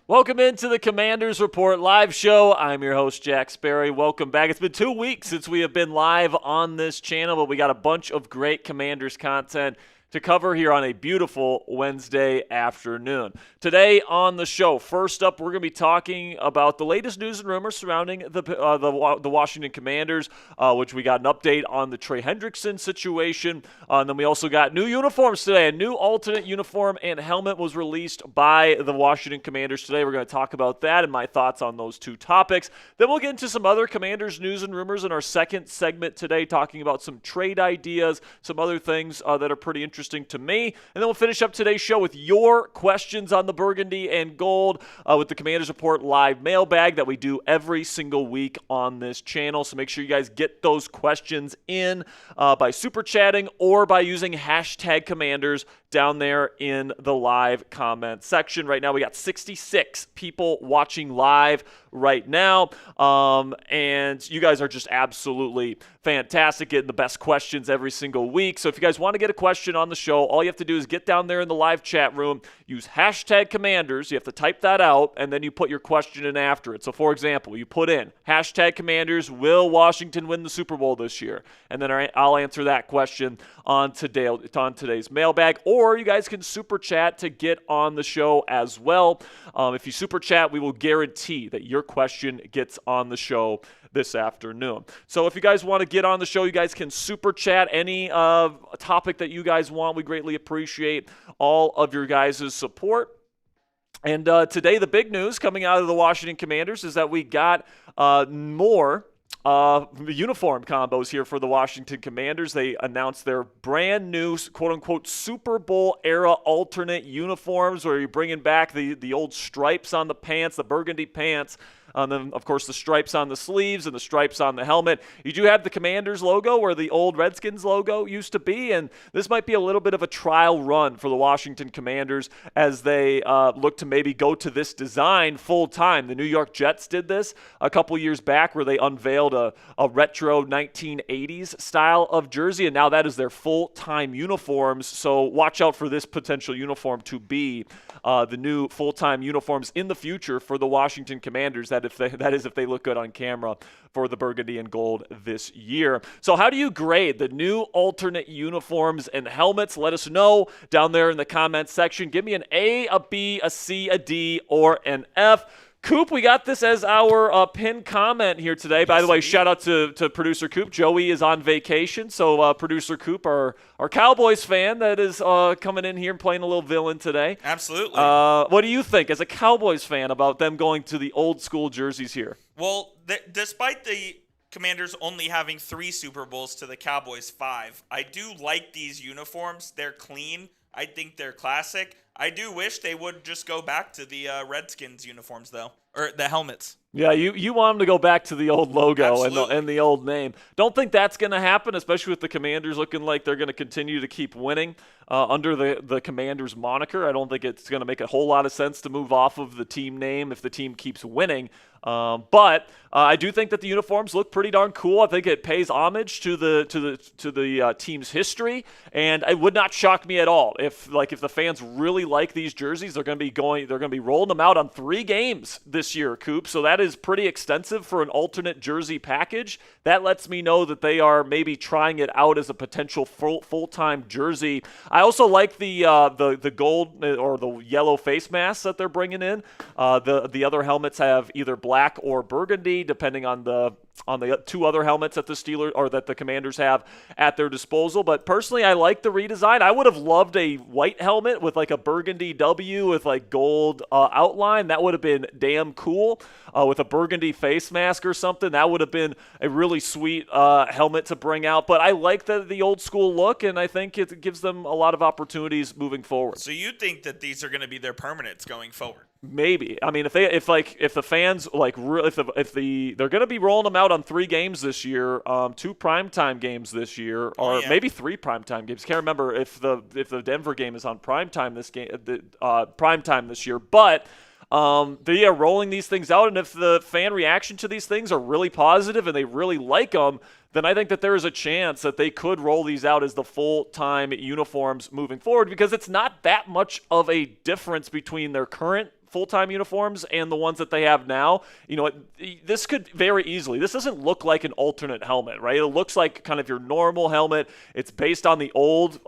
Welcome into the Commanders Report live show. I'm your host, Jack Sperry. Welcome back. It's been 2 weeks since we have been live on this channel, but we got a bunch of great Commanders content to cover here on a beautiful Wednesday afternoon. Today on the show, first up, we're going to be talking about the latest news and rumors surrounding the Washington Commanders, which we got an update on the Trey Hendrickson situation. And then we also got new uniforms today. A new alternate uniform and helmet was released by the Washington Commanders today. We're going to talk about that and my thoughts on those two topics. Then we'll get into some other Commanders news and rumors in our second segment today, talking about some trade ideas, some other things that are pretty interesting to me. And then we'll finish up today's show with your questions on the burgundy and gold with the Commanders Report live mailbag that we do every single week on this channel. So make sure you guys get those questions in by super chatting or by using hashtag Commanders down there in the live comment section. Right now we got 66 people watching live right now, and you guys are just absolutely fantastic, getting the best questions every single week. So if you guys want to get a question on the show, all you have to do is get down there in the live chat room, use hashtag Commanders. You have to type that out, and then you put your question in after it. So for example, you put in hashtag Commanders, will Washington win the Super Bowl this year? And then I'll answer that question on today's mailbag, or you guys can super chat to get on the show as well. If you super chat, we will guarantee that your question gets on the show this afternoon. So if you guys want to get on the show, you guys can super chat any topic that you guys want. We greatly appreciate all of your guys' support. And today, the big news coming out of the Washington Commanders is that we got more uniform combos here for the Washington Commanders. They announced their brand new, quote-unquote, Super Bowl era alternate uniforms, where you're bringing back the old stripes on the pants, the burgundy pants, and then, of course, the stripes on the sleeves and the stripes on the helmet. You do have the Commanders logo where the old Redskins logo used to be, and this might be a little bit of a trial run for the Washington Commanders as they look to maybe go to this design full-time. The New York Jets did this a couple years back where they unveiled a retro 1980s style of jersey, and now that is their full-time uniforms. So watch out for this potential uniform to be the new full-time uniforms in the future for the Washington Commanders. That is if they look good on camera for the burgundy and gold this year. So how do you grade the new alternate uniforms and helmets? Let us know down there in the comments section. Give me an A, a B, a C, a D, or an F. Coop, we got this as our pinned comment here today. By the way, shout out to producer Coop. Joey is on vacation, so producer Coop, our Cowboys fan that is coming in here and playing a little villain today. Absolutely. What do you think as a Cowboys fan about them going to the old school jerseys here? Well, despite the Commanders only having 3 Super Bowls to the Cowboys 5, I do like these uniforms. They're clean. I think they're classic. I do wish they would just go back to the Redskins uniforms, though, or the helmets. Yeah, you want them to go back to the old logo Absolutely. and the old name. Don't think that's going to happen, especially with the Commanders looking like they're going to continue to keep winning under the Commanders moniker. I don't think it's going to make a whole lot of sense to move off of the team name if the team keeps winning. But I do think that the uniforms look pretty darn cool. I think it pays homage to the team's history, and it would not shock me at all if the fans really like these jerseys. They're going to be rolling them out on 3 games this year, Coop. So that is pretty extensive for an alternate jersey package. That lets me know that they are maybe trying it out as a potential full-time jersey. I also like the gold or the yellow face masks that they're bringing in. The other helmets have either black or burgundy, depending on the 2 other helmets that the Steelers or that the Commanders have at their disposal. But personally, I like the redesign. I would have loved a white helmet with like a burgundy W with like gold outline. That would have been damn cool. With a burgundy face mask or something, that would have been a really sweet helmet to bring out. But I like the old school look, and I think it gives them a lot of opportunities moving forward. So you think that these are going to be their permanents going forward? Maybe. I mean, if the fans they're going to be rolling them out on 3 games this year, 2 primetime games this year, or maybe 3 primetime games. Can't remember if the Denver game is on primetime this year, but. They are rolling these things out, and if the fan reaction to these things are really positive and they really like them, then I think that there is a chance that they could roll these out as the full-time uniforms moving forward, because it's not that much of a difference between their current full-time uniforms and the ones that they have now, this could very easily, this doesn't look like an alternate helmet, right? It looks like kind of your normal helmet. It's based on the old,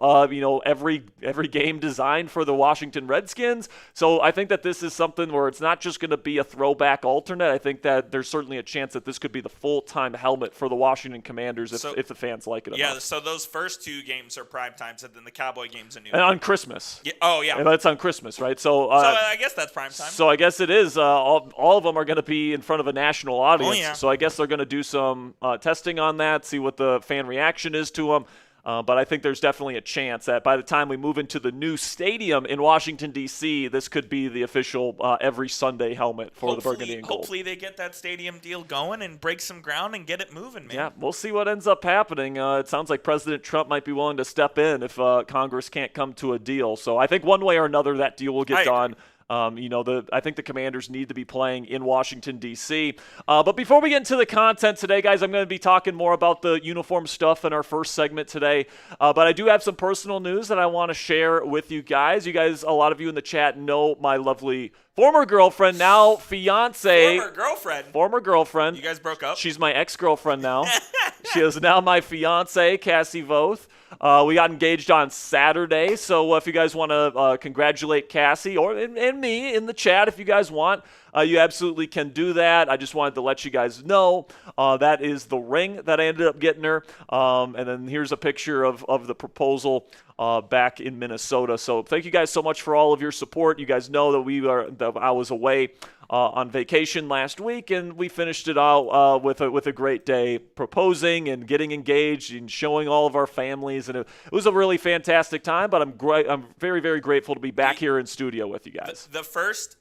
every game design for the Washington Redskins. So I think that this is something where it's not just going to be a throwback alternate. I think that there's certainly a chance that this could be the full-time helmet for the Washington Commanders if the fans like it enough. Yeah, so those first 2 games are prime times, and then the Cowboy game's a new and on Christmas. Yeah. Oh, yeah. And that's on Christmas, right? So I guess that's prime time. So I guess it is. All of them are going to be in front of a national audience. Oh, yeah. So I guess they're going to do some testing on that, see what the fan reaction is to them. But I think there's definitely a chance that by the time we move into the new stadium in Washington, D.C., this could be the official every Sunday helmet for the Burgundy and Gold. Hopefully they get that stadium deal going and break some ground and get it moving, man. Yeah, we'll see what ends up happening. It sounds like President Trump might be willing to step in if Congress can't come to a deal. So I think one way or another that deal will get done. I think the Commanders need to be playing in Washington, D.C. But before we get into the content today, guys, I'm going to be talking more about the uniform stuff in our first segment today. But I do have some personal news that I want to share with you guys. A lot of you in the chat know my lovely former girlfriend, now fiance. Former girlfriend. You guys broke up? She's my ex-girlfriend now. She is now my fiance, Cassie Voth. We got engaged on Saturday, so if you guys want to congratulate Cassie and me in the chat, if you guys want, you absolutely can do that. I just wanted to let you guys know that is the ring that I ended up getting her. And then here's a picture of the proposal back in Minnesota. So thank you guys so much for all of your support. You guys know that I was away on vacation last week, and we finished it out with a great day, proposing and getting engaged and showing all of our families, and it was a really fantastic time. But I'm very, very grateful to be back here in studio with you guys. The first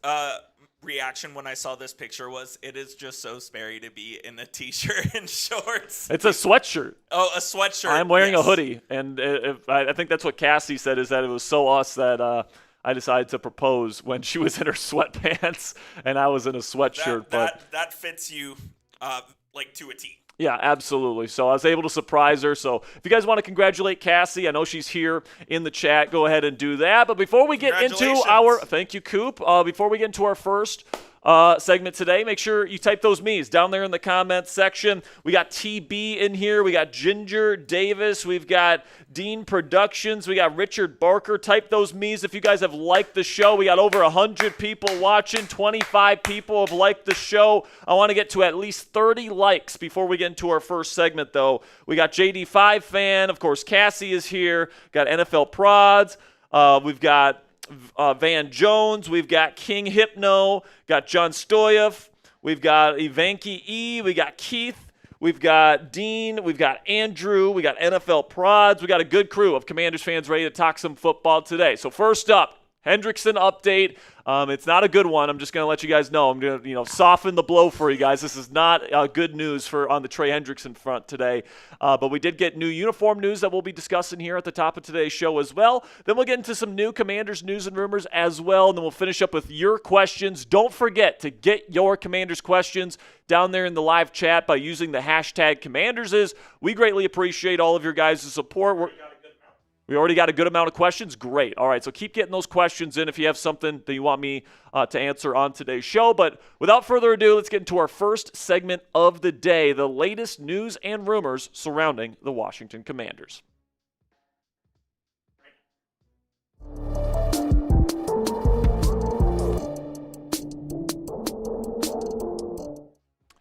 reaction when I saw this picture was, it is just so Sperry to be in a t-shirt and shorts. It's a sweatshirt. Oh, a sweatshirt. I'm wearing a hoodie, and I think that's what Cassie said, is that it was so us that I decided to propose when she was in her sweatpants and I was in a sweatshirt. That fits you like to a T. Yeah, absolutely. So I was able to surprise her. So if you guys want to congratulate Cassie, I know she's here in the chat, go ahead and do that. But before we get into thank you, Coop. Before we get into our first segment today, make sure you type those me's down there in the comments section. We got TB in here. We got Ginger Davis. We've got Dean Productions. We got Richard Barker. Type those me's if you guys have liked the show. We got over 100 people watching. 25 people have liked the show. I want to get to at least 30 likes before we get into our first segment, though. We got JD5 fan. Of course, Cassie is here. Got NFL Prods. We've got Van Jones, we've got King Hypno, got John Stoyev, we've got Ivanki E, we got Keith, we've got Dean, we've got Andrew, we got NFL Prods, we got a good crew of Commanders fans ready to talk some football today. So first up, Hendrickson update. It's not a good one. I'm just going to let you guys know. I'm going to, soften the blow for you guys. This is not good news on the Trey Hendrickson front today. But we did get new uniform news that we'll be discussing here at the top of today's show as well. Then we'll get into some new Commanders news and rumors as well. And then we'll finish up with your questions. Don't forget to get your Commanders questions down there in the live chat by using the hashtag CommandersIs. We greatly appreciate all of your guys' support. We already got a good amount of questions. Great. All right, so keep getting those questions in if you have something that you want me to answer on today's show. But without further ado, let's get into our first segment of the day, the latest news and rumors surrounding the Washington Commanders.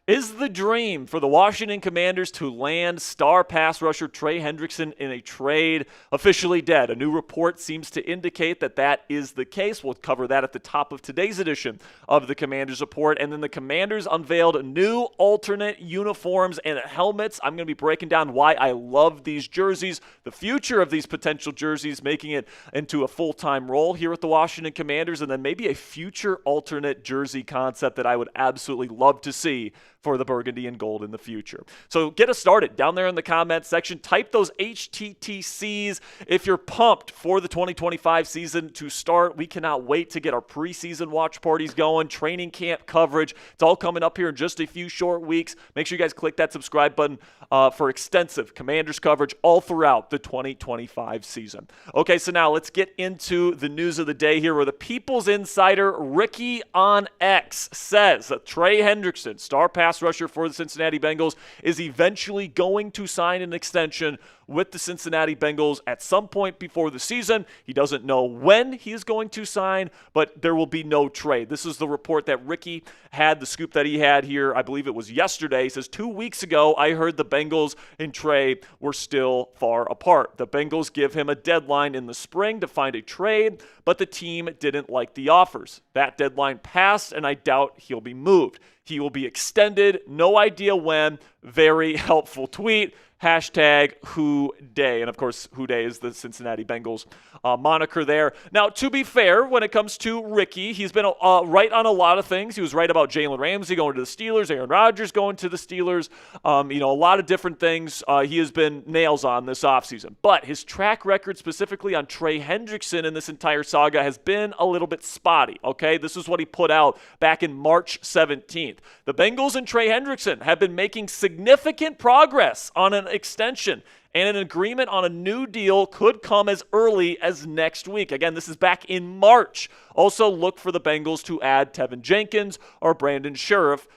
Is the dream for the Washington Commanders to land star pass rusher Trey Hendrickson in a trade officially dead? A new report seems to indicate that is the case. We'll cover that at the top of today's edition of the Commanders Report. And then the Commanders unveiled new alternate uniforms and helmets. I'm going to be breaking down why I love these jerseys, the future of these potential jerseys, making it into a full-time role here with the Washington Commanders, and then maybe a future alternate jersey concept that I would absolutely love to see for the burgundy and gold in the future. So get us started down there in the comments section. Type those HTTCs if you're pumped for the 2025 season to start. We cannot wait to get our preseason watch parties going, training camp coverage. It's all coming up here in just a few short weeks. Make sure you guys click that subscribe button for extensive Commanders coverage all throughout the 2025 season. Okay, so now let's get into the news of the day here, where the People's Insider Ricky on X says that Trey Hendrickson, star pass rusher for the Cincinnati Bengals, is eventually going to sign an extension with the Cincinnati Bengals at some point before the season. He doesn't know when he is going to sign, but there will be no trade. This is the report that Ricky had, the scoop that he had here. I believe it was yesterday. He says, 2 weeks ago, I heard the Bengals and Trey were still far apart. The Bengals give him a deadline in the spring to find a trade, but the team didn't like the offers. That deadline passed, and I doubt he'll be moved. He will be extended. No idea when. Very helpful tweet. Hashtag Who Day. And of course, Who Day is the Cincinnati Bengals moniker there. Now, to be fair, when it comes to Ricky, he's been right on a lot of things. He was right about Jalen Ramsey going to the Steelers, Aaron Rodgers going to the Steelers, a lot of different things he has been nails on this offseason. But his track record specifically on Trey Hendrickson in this entire saga has been a little bit spotty, okay? This is what he put out back in March 17th. The Bengals and Trey Hendrickson have been making significant progress on an extension, and an agreement on a new deal could come as early as next week. Again, this is back in March. Also, look for the Bengals to add Tevin Jenkins or Brandon Sheriff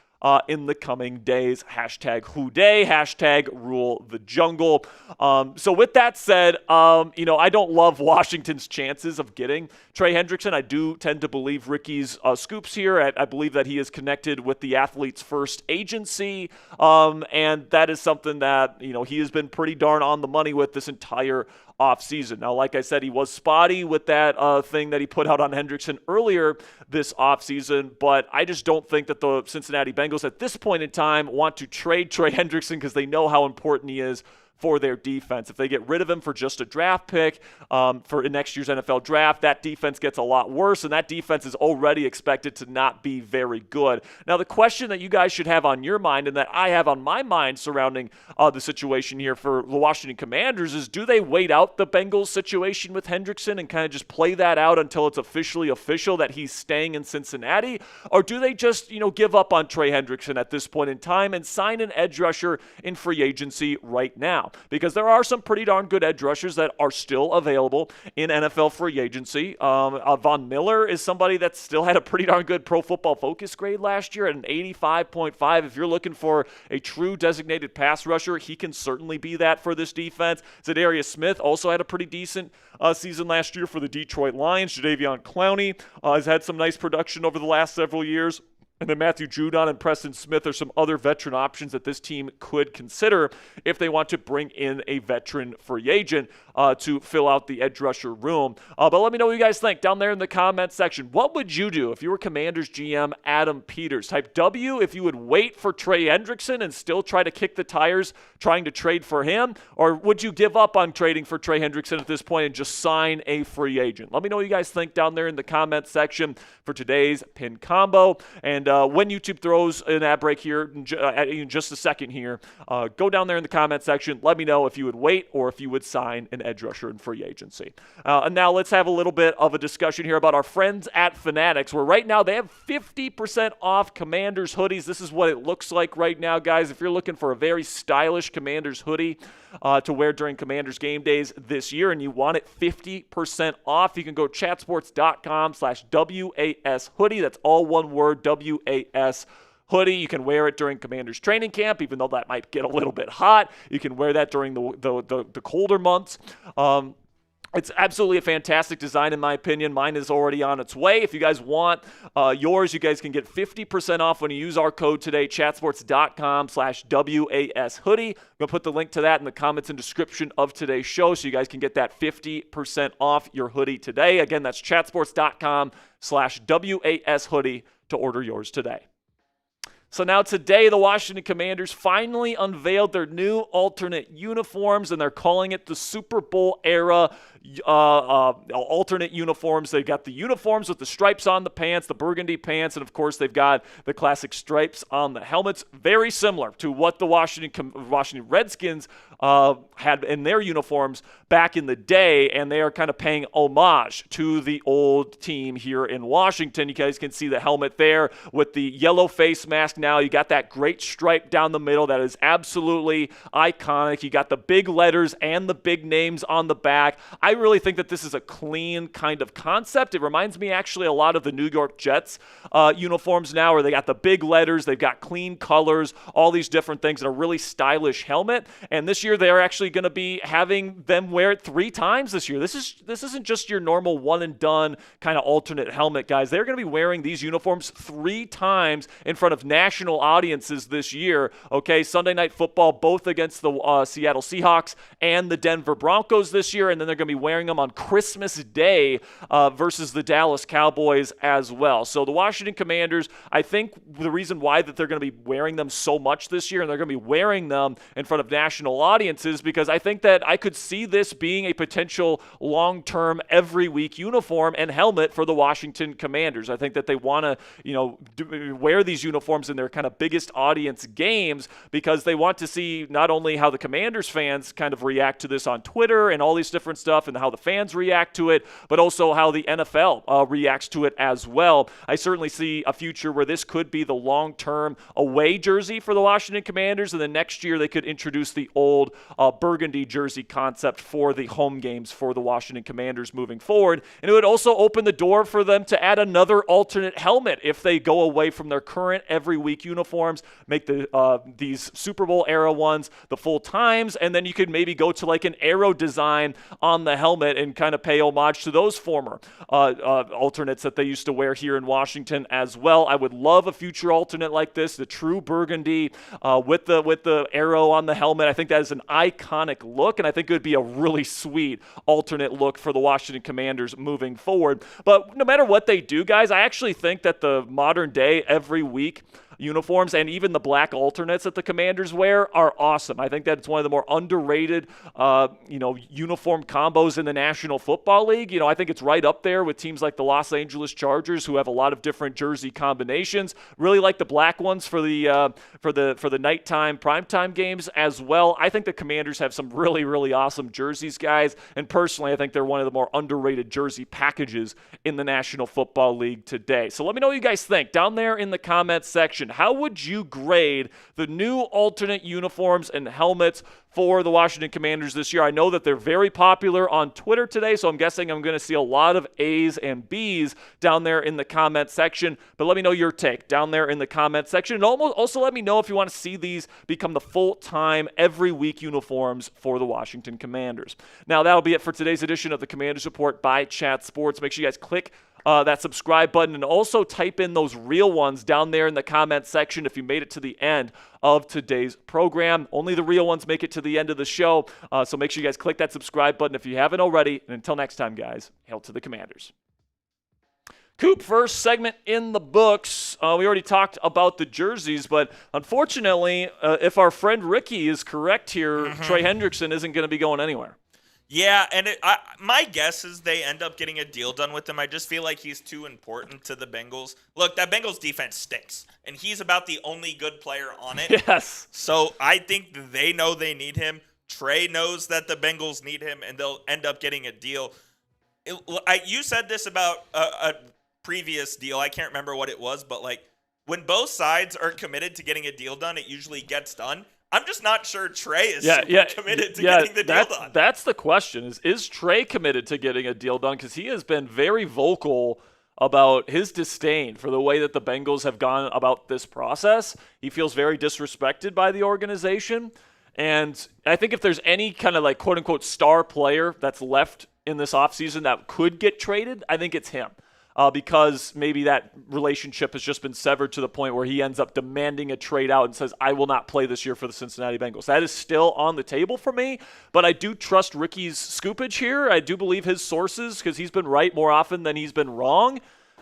in the coming days. Hashtag Who Day, hashtag Rule the Jungle. So with that said, I don't love Washington's chances of getting Trey Hendrickson. I do tend to believe Ricky's scoops here. I believe that he is connected with the Athletes First agency, and that is something that, he has been pretty darn on the money with this entire offseason. Now, like I said, he was spotty with that thing that he put out on Hendrickson earlier this offseason, but I just don't think that the Cincinnati Bengals at this point in time want to trade Trey Hendrickson because they know how important he is for their defense. If they get rid of him for just a draft pick for next year's NFL draft, that defense gets a lot worse, and that defense is already expected to not be very good. Now, the question that you guys should have on your mind, and that I have on my mind surrounding the situation here for the Washington Commanders, is do they wait out the Bengals situation with Hendrickson and kind of just play that out until it's officially official that he's staying in Cincinnati? Or do they just, give up on Trey Hendrickson at this point in time and sign an edge rusher in free agency right now? Because there are some pretty darn good edge rushers that are still available in NFL free agency. Von Miller is somebody that still had a pretty darn good Pro Football Focus grade last year at an 85.5. If you're looking for a true designated pass rusher, he can certainly be that for this defense. Zadarius Smith also had a pretty decent season last year for the Detroit Lions. Jadeveon Clowney has had some nice production over the last several years. And then Matthew Judon and Preston Smith are some other veteran options that this team could consider if they want to bring in a veteran free agent to fill out the edge rusher room. But let me know what you guys think down there in the comment section. What would you do if you were Commanders GM Adam Peters? Type W if you would wait for Trey Hendrickson and still try to kick the tires trying to trade for him, or would you give up on trading for Trey Hendrickson at this point and just sign a free agent? Let me know what you guys think down there in the comment section for today's pin combo. And when YouTube throws an ad break here in just a second here, go down there in the comment section. Let me know if you would wait or if you would sign an edge rusher in free agency. And now let's have a little bit of a discussion here about our friends at Fanatics, where right now they have 50% off Commanders hoodies. This is what it looks like right now, guys. If you're looking for a very stylish Commanders hoodie to wear during Commanders game days this year and you want it 50% off, you can go chatsports.com/WAS hoodie. That's all one word, WAS hoodie. You can wear it during Commanders training camp, even though that might get a little bit hot. You can wear that during the colder months. It's absolutely a fantastic design, in my opinion. Mine is already on its way. If you guys want yours, you guys can get 50% off when you use our code today, chatsports.com/WAS hoodie. I'm going to put the link to that in the comments and description of today's show so you guys can get that 50% off your hoodie today. Again, that's chatsports.com/WAS hoodie to order yours today. So now today, the Washington Commanders finally unveiled their new alternate uniforms, and they're calling it the Super Bowl era alternate uniforms. They've got the uniforms with the stripes on the pants, the burgundy pants, and of course they've got the classic stripes on the helmets. Very similar to what the Washington Redskins had in their uniforms back in the day, and they are kind of paying homage to the old team here in Washington. You guys can see the helmet there with the yellow face mask now. You got that great stripe down the middle that is absolutely iconic. You got the big letters and the big names on the back. I really think that this is a clean kind of concept. It reminds me actually a lot of the New York Jets uniforms now, where they got the big letters, they've got clean colors, all these different things, and a really stylish helmet. And this year they're actually going to be having them wear it 3 times this year. This isn't just your normal one and done kind of alternate helmet, guys. They're going to be wearing these uniforms 3 times in front of national audiences this year. Okay, Sunday Night Football, both against the Seattle Seahawks and the Denver Broncos this year, and then they're going to be wearing them on Christmas Day versus the Dallas Cowboys as well. So the Washington Commanders, I think the reason why that they're going to be wearing them so much this year, and they're going to be wearing them in front of national audiences, because I think that I could see this being a potential long-term every week uniform and helmet for the Washington Commanders. I think that they want to, wear these uniforms in their kind of biggest audience games, because they want to see not only how the Commanders fans kind of react to this on Twitter and all these different stuff, and how the fans react to it, but also how the NFL reacts to it as well. I certainly see a future where this could be the long-term away jersey for the Washington Commanders, and then next year they could introduce the old burgundy jersey concept for the home games for the Washington Commanders moving forward. And it would also open the door for them to add another alternate helmet if they go away from their current every week uniforms, make these Super Bowl era ones the full times, and then you could maybe go to like an arrow design on the helmet and kind of pay homage to those former alternates that they used to wear here in Washington as well. I would love a future alternate like this, the true burgundy with the arrow on the helmet. I think that is an iconic look, and I think it would be a really sweet alternate look for the Washington Commanders moving forward. But no matter what they do, guys, I actually think that the modern day every week uniforms and even the black alternates that the Commanders wear are awesome. I think that it's one of the more underrated, uniform combos in the National Football League. I think it's right up there with teams like the Los Angeles Chargers, who have a lot of different jersey combinations. Really like the black ones for the nighttime primetime games as well. I think the Commanders have some really, really awesome jerseys, guys. And personally, I think they're one of the more underrated jersey packages in the National Football League today. So let me know what you guys think down there in the comments section. How would you grade the new alternate uniforms and helmets for the Washington Commanders this year? I know that they're very popular on Twitter today, so I'm guessing I'm going to see a lot of A's and B's down there in the comment section. But let me know your take down there in the comment section. And also let me know if you want to see these become the full-time, every week uniforms for the Washington Commanders. Now, that'll be it for today's edition of the Commanders Report by Chat Sports. Make sure you guys click that subscribe button, and also type in those real ones down there in the comment section if you made it to the end of today's program. Only the real ones make it to the end of the show, so make sure you guys click that subscribe button if you haven't already. And until next time, guys, hail to the Commanders. Coop, first segment in the books. We already talked about the jerseys, but unfortunately, if our friend Ricky is correct here, Trey Hendrickson isn't going to be going anywhere. Yeah, and my guess is they end up getting a deal done with him. I just feel like he's too important to the Bengals. Look, that Bengals defense stinks, and he's about the only good player on it. Yes. So I think they know they need him. Trey knows that the Bengals need him, and they'll end up getting a deal. You said this about a previous deal. I can't remember what it was, but when both sides are committed to getting a deal done, it usually gets done. I'm just not sure Trey is committed to getting the deal done. That's the question. Is Trey committed to getting a deal done? Because he has been very vocal about his disdain for the way that the Bengals have gone about this process. He feels very disrespected by the organization. And I think if there's any kind of quote-unquote star player that's left in this offseason that could get traded, I think it's him. Because maybe that relationship has just been severed to the point where he ends up demanding a trade out and says, I will not play this year for the Cincinnati Bengals. That is still on the table for me, but I do trust Ricky's scoopage here. I do believe his sources because he's been right more often than he's been wrong.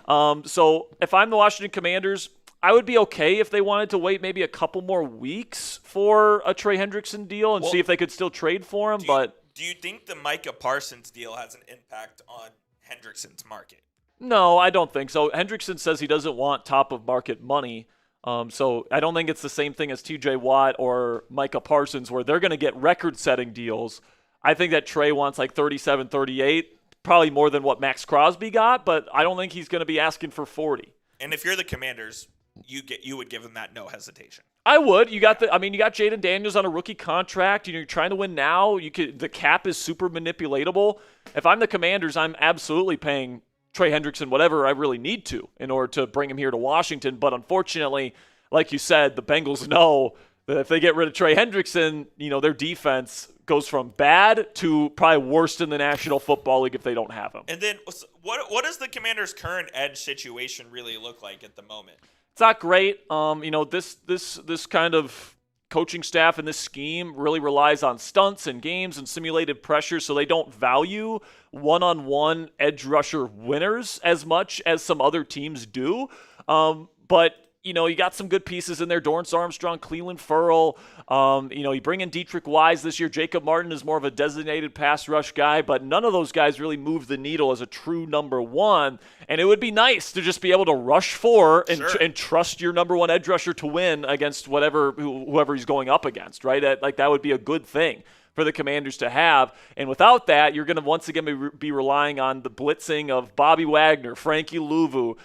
So if I'm the Washington Commanders, I would be okay if they wanted to wait maybe a couple more weeks for a Trey Hendrickson deal and see if they could still trade for him. Do you think the Micah Parsons deal has an impact on Hendrickson's market? No, I don't think so. Hendrickson says he doesn't want top-of-market money. So I don't think it's the same thing as TJ Watt or Micah Parsons where they're going to get record-setting deals. I think that Trey wants like 37, 38, probably more than what Max Crosby got, but I don't think he's going to be asking for 40. And if you're the Commanders, you would give him that no hesitation. I would. You got Jaden Daniels on a rookie contract. You're trying to win now. The cap is super manipulatable. If I'm the Commanders, I'm absolutely paying Trey Hendrickson whatever I really need to in order to bring him here to Washington. But unfortunately, like you said, the Bengals know that if they get rid of Trey Hendrickson, their defense goes from bad to probably worst in the National Football League if they don't have him. And then what does the Commanders' current edge situation really look like at the moment? It's not great. This kind of coaching staff and this scheme really relies on stunts and games and simulated pressure, so they don't value one-on-one edge rusher winners as much as some other teams do. But you got some good pieces in there. Dorrance Armstrong, Cleveland Ferrell. You bring in Dietrich Wise this year. Jacob Martin is more of a designated pass rush guy, but none of those guys really move the needle as a true number one. And it would be nice to just be able to rush for and trust your number one edge rusher to win against whoever he's going up against, right? That would be a good thing for the Commanders to have. And without that, you're going to once again be relying on the blitzing of Bobby Wagner, Frankie Louvu,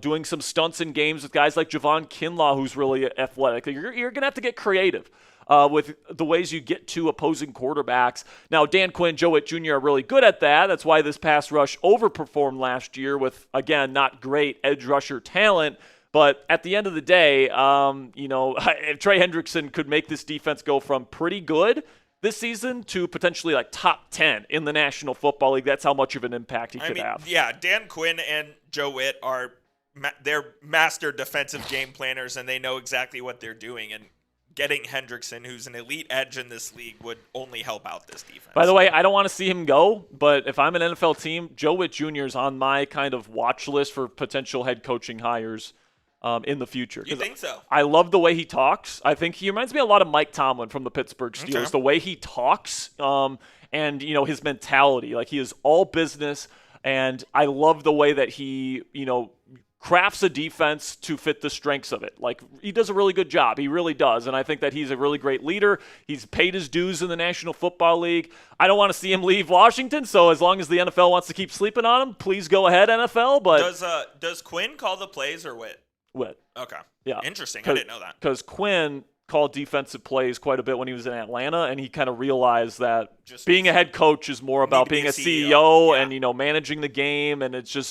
doing some stunts in games with guys like Javon Kinlaw, who's really athletic. You're going to have to get creative with the ways you get to opposing quarterbacks. Now, Dan Quinn, Joe Witt Jr. are really good at that. That's why this pass rush overperformed last year with, again, not great edge rusher talent. But at the end of the day, if Trey Hendrickson could make this defense go from pretty good this season to potentially like top 10 in the National Football League, that's how much of an impact he could have. Yeah, Dan Quinn and Joe Witt they're master defensive game planners, and they know exactly what they're doing. And getting Hendrickson, who's an elite edge in this league, would only help out this defense. By the way, I don't want to see him go, but if I'm an NFL team, Joe Witt Jr. is on my kind of watch list for potential head coaching his in the future. You think so? I love the way he talks. I think he reminds me a lot of Mike Tomlin from the Pittsburgh Steelers. Okay. The way he talks and his mentality. Like, he is all business, and I love the way that he, crafts a defense to fit the strengths of it. Like, he does a really good job. He really does. And I think that he's a really great leader. He's paid his dues in the National Football League. I don't want to see him leave Washington, so as long as the NFL wants to keep sleeping on him, please go ahead, NFL. But does Quinn call the plays or Witt? Witt. Okay. Yeah. Interesting. I didn't know that. Because Quinn called defensive plays quite a bit when he was in Atlanta, and he kind of realized that being a head coach is more about being a CEO and managing the game, and it's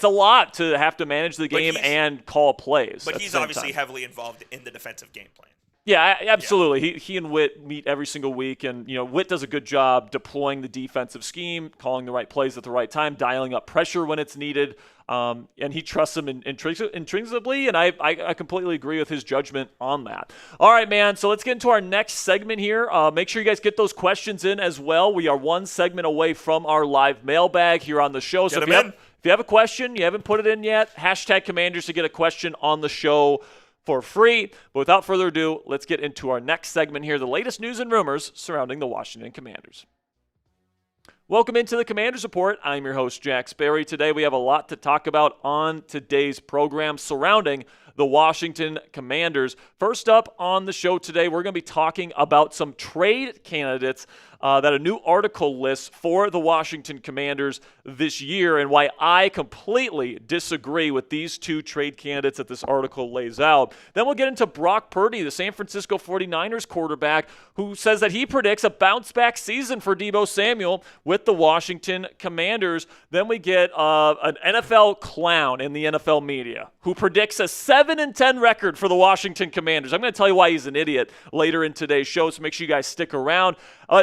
a lot to have to manage the game and call plays. But he's obviously heavily involved in the defensive game plan. Yeah, absolutely. Yeah. He and Witt meet every single week, and Witt does a good job deploying the defensive scheme, calling the right plays at the right time, dialing up pressure when it's needed, and he trusts him intrinsically, and I completely agree with his judgment on that. All right, man, so let's get into our next segment here. Make sure you guys get those questions in as well. We are one segment away from our live mailbag here on the show. So if you have a question, you haven't put it in yet, #Commanders to get a question on the show for free. But without further ado, let's get into our next segment here, the latest news and rumors surrounding the Washington Commanders. Welcome into the Commanders Report. I'm your host, Jack Sperry. Today we have a lot to talk about on today's program surrounding the Washington Commanders. First up on the show today, we're going to be talking about some trade candidates that a new article lists for the Washington Commanders this year, and why I completely disagree with these two trade candidates that this article lays out. Then we'll get into Brock Purdy, the San Francisco 49ers quarterback, who says that he predicts a bounce-back season for Deebo Samuel with the Washington Commanders. Then we get an NFL clown in the NFL media who predicts a 7-10 record for the Washington Commanders. I'm going to tell you why he's an idiot later in today's show, so make sure you guys stick around.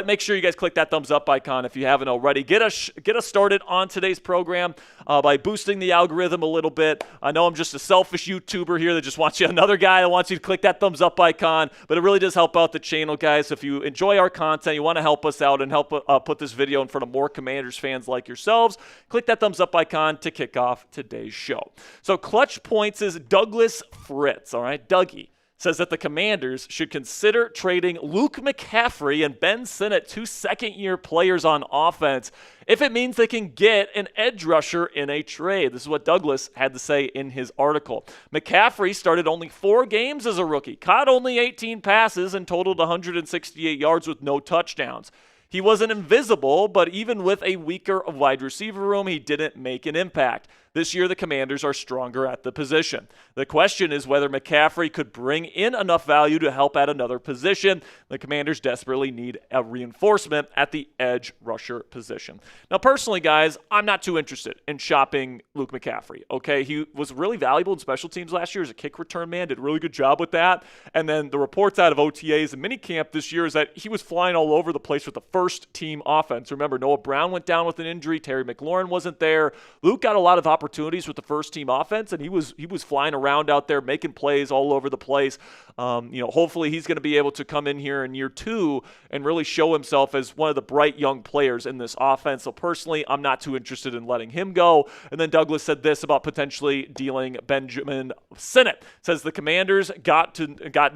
Make sure you guys click that thumbs up icon if you haven't already. Get us started on today's program by boosting the algorithm a little bit. I know I'm just a selfish YouTuber here that just wants another guy that wants you to click that thumbs up icon, but it really does help out the channel, guys. If you enjoy our content, you want to help us out and help put this video in front of more Commanders fans like yourselves, click that thumbs up icon to kick off today's show. So Clutch Points' Douglas Douglas Fritz, all right, Dougie, says that the Commanders should consider trading Luke McCaffrey and Ben Sinnott, 2 second-year players on offense, if it means they can get an edge rusher in a trade. This is what Douglas had to say in his article. McCaffrey started only 4 games as a rookie, caught only 18 passes, and totaled 168 yards with no touchdowns. He wasn't invisible, but even with a weaker wide receiver room, he didn't make an impact. This year, the Commanders are stronger at the position. The question is whether McCaffrey could bring in enough value to help at another position. The Commanders desperately need a reinforcement at the edge rusher position. Now, personally, guys, I'm not too interested in shopping Luke McCaffrey, okay? He was really valuable in special teams last year as a kick return man, did a really good job with that. And then the reports out of OTAs and minicamp this year is that he was flying all over the place with the first-team offense. Remember, Noah Brown went down with an injury. Terry McLaurin wasn't there. Luke got a lot of opportunities with the first-team offense, and he was flying around out there making plays all over the place. Hopefully he's going to be able to come in here in year 2 and really show himself as one of the bright young players in this offense. So personally, I'm not too interested in letting him go. And then Douglas said this about potentially dealing Benjamin Sinnott. Says the Commanders got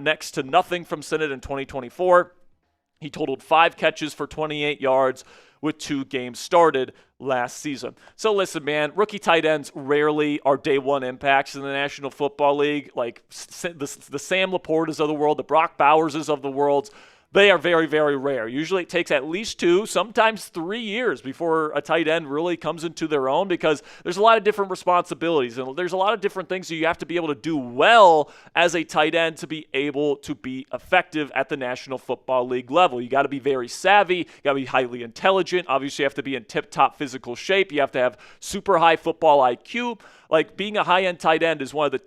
next to nothing from Sinnott in 2024. He totaled 5 catches for 28 yards with 2 games started last season. So listen, man, rookie tight ends rarely are day one impacts in the National Football League. Like the Sam Laportas of the world, the Brock Bowerses of the world, they are very, very rare. Usually it takes at least 2, sometimes 3 years before a tight end really comes into their own, because there's a lot of different responsibilities and there's a lot of different things that you have to be able to do well as a tight end to be able to be effective at the National Football League level. You got to be very savvy. You got to be highly intelligent. Obviously, you have to be in tip-top physical shape. You have to have super high football IQ. Like, being a high-end tight end is one of the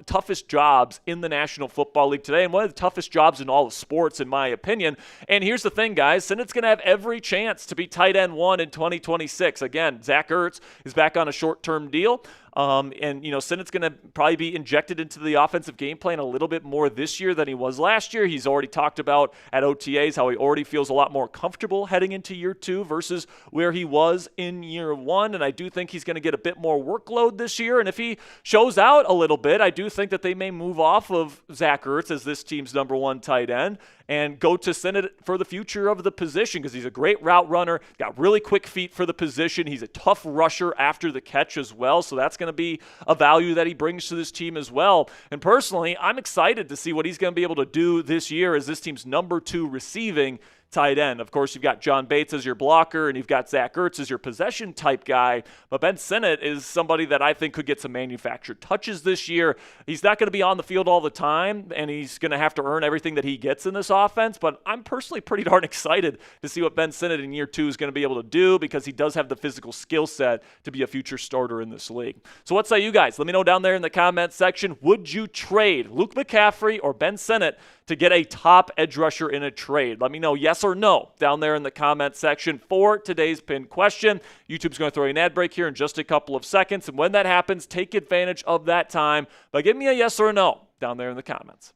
toughest jobs in the National Football League today, and one of the toughest jobs in all of sports, in my opinion. And here's the thing, guys. Sinnott's going to have every chance to be tight end 1 in 2026. Again, Zach Ertz is back on a short-term deal. Sinnott's going to probably be injected into the offensive game plan a little bit more this year than he was last year. He's already talked about at OTAs how he already feels a lot more comfortable heading into year 2 versus where he was in year 1. And I do think he's going to get a bit more workload this year. And if he shows out a little bit, I do think that they may move off of Zach Ertz as this team's number 1 tight end and go to Sinnott for the future of the position, because he's a great route runner, got really quick feet for the position. He's a tough rusher after the catch as well, so that's going to be a value that he brings to this team as well. And personally, I'm excited to see what he's going to be able to do this year as this team's number 2 receiving tight end. Of course, you've got John Bates as your blocker, and you've got Zach Ertz as your possession type guy. But Ben Sinnott is somebody that I think could get some manufactured touches this year. He's not going to be on the field all the time, and he's going to have to earn everything that he gets in this offense. But I'm personally pretty darn excited to see what Ben Sinnott in year 2 is going to be able to do, because he does have the physical skill set to be a future starter in this league. So what say you guys? Let me know down there in the comments section. Would you trade Luke McCaffrey or Ben Sinnott to get a top edge rusher in a trade? Let me know yes or no down there in the comment section for today's pinned question. YouTube's going to throw you an ad break here in just a couple of seconds, and when that happens, take advantage of that time by giving me a yes or a no down there in the comments.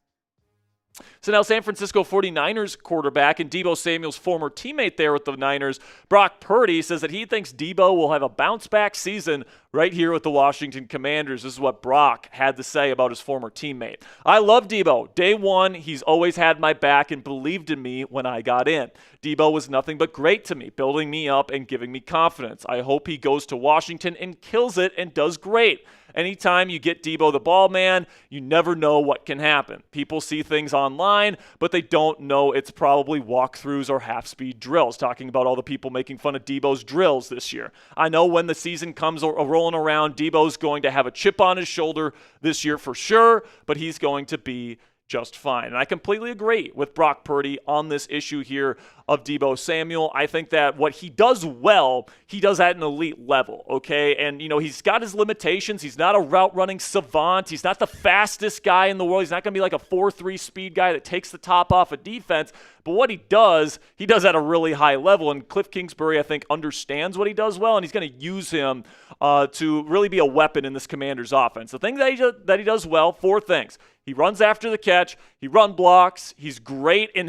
So now San Francisco 49ers quarterback and Deebo Samuel's former teammate there with the Niners, Brock Purdy, says that he thinks Deebo will have a bounce-back season right here with the Washington Commanders. This is what Brock had to say about his former teammate. I love Deebo. Day one, he's always had my back and believed in me when I got in. Deebo was nothing but great to me, building me up and giving me confidence. I hope he goes to Washington and kills it and does great. Anytime you get Deebo the ball, man, you never know what can happen. People see things online, but they don't know it's probably walkthroughs or half-speed drills, talking about all the people making fun of Deebo's drills this year. I know when the season comes rolling around, Deebo's going to have a chip on his shoulder this year for sure, but he's going to be just fine. And I completely agree with Brock Purdy on this issue here of Deebo Samuel. I think that what he does well, he does at an elite level, okay? And, he's got his limitations. He's not a route-running savant. He's not the fastest guy in the world. He's not going to be like a 4.3 speed guy that takes the top off of defense. But what he does at a really high level. And Cliff Kingsbury, I think, understands what he does well, and he's going to use him to really be a weapon in this Commanders offense. The thing that he does well, 4 things. He runs after the catch. He run blocks. He's great in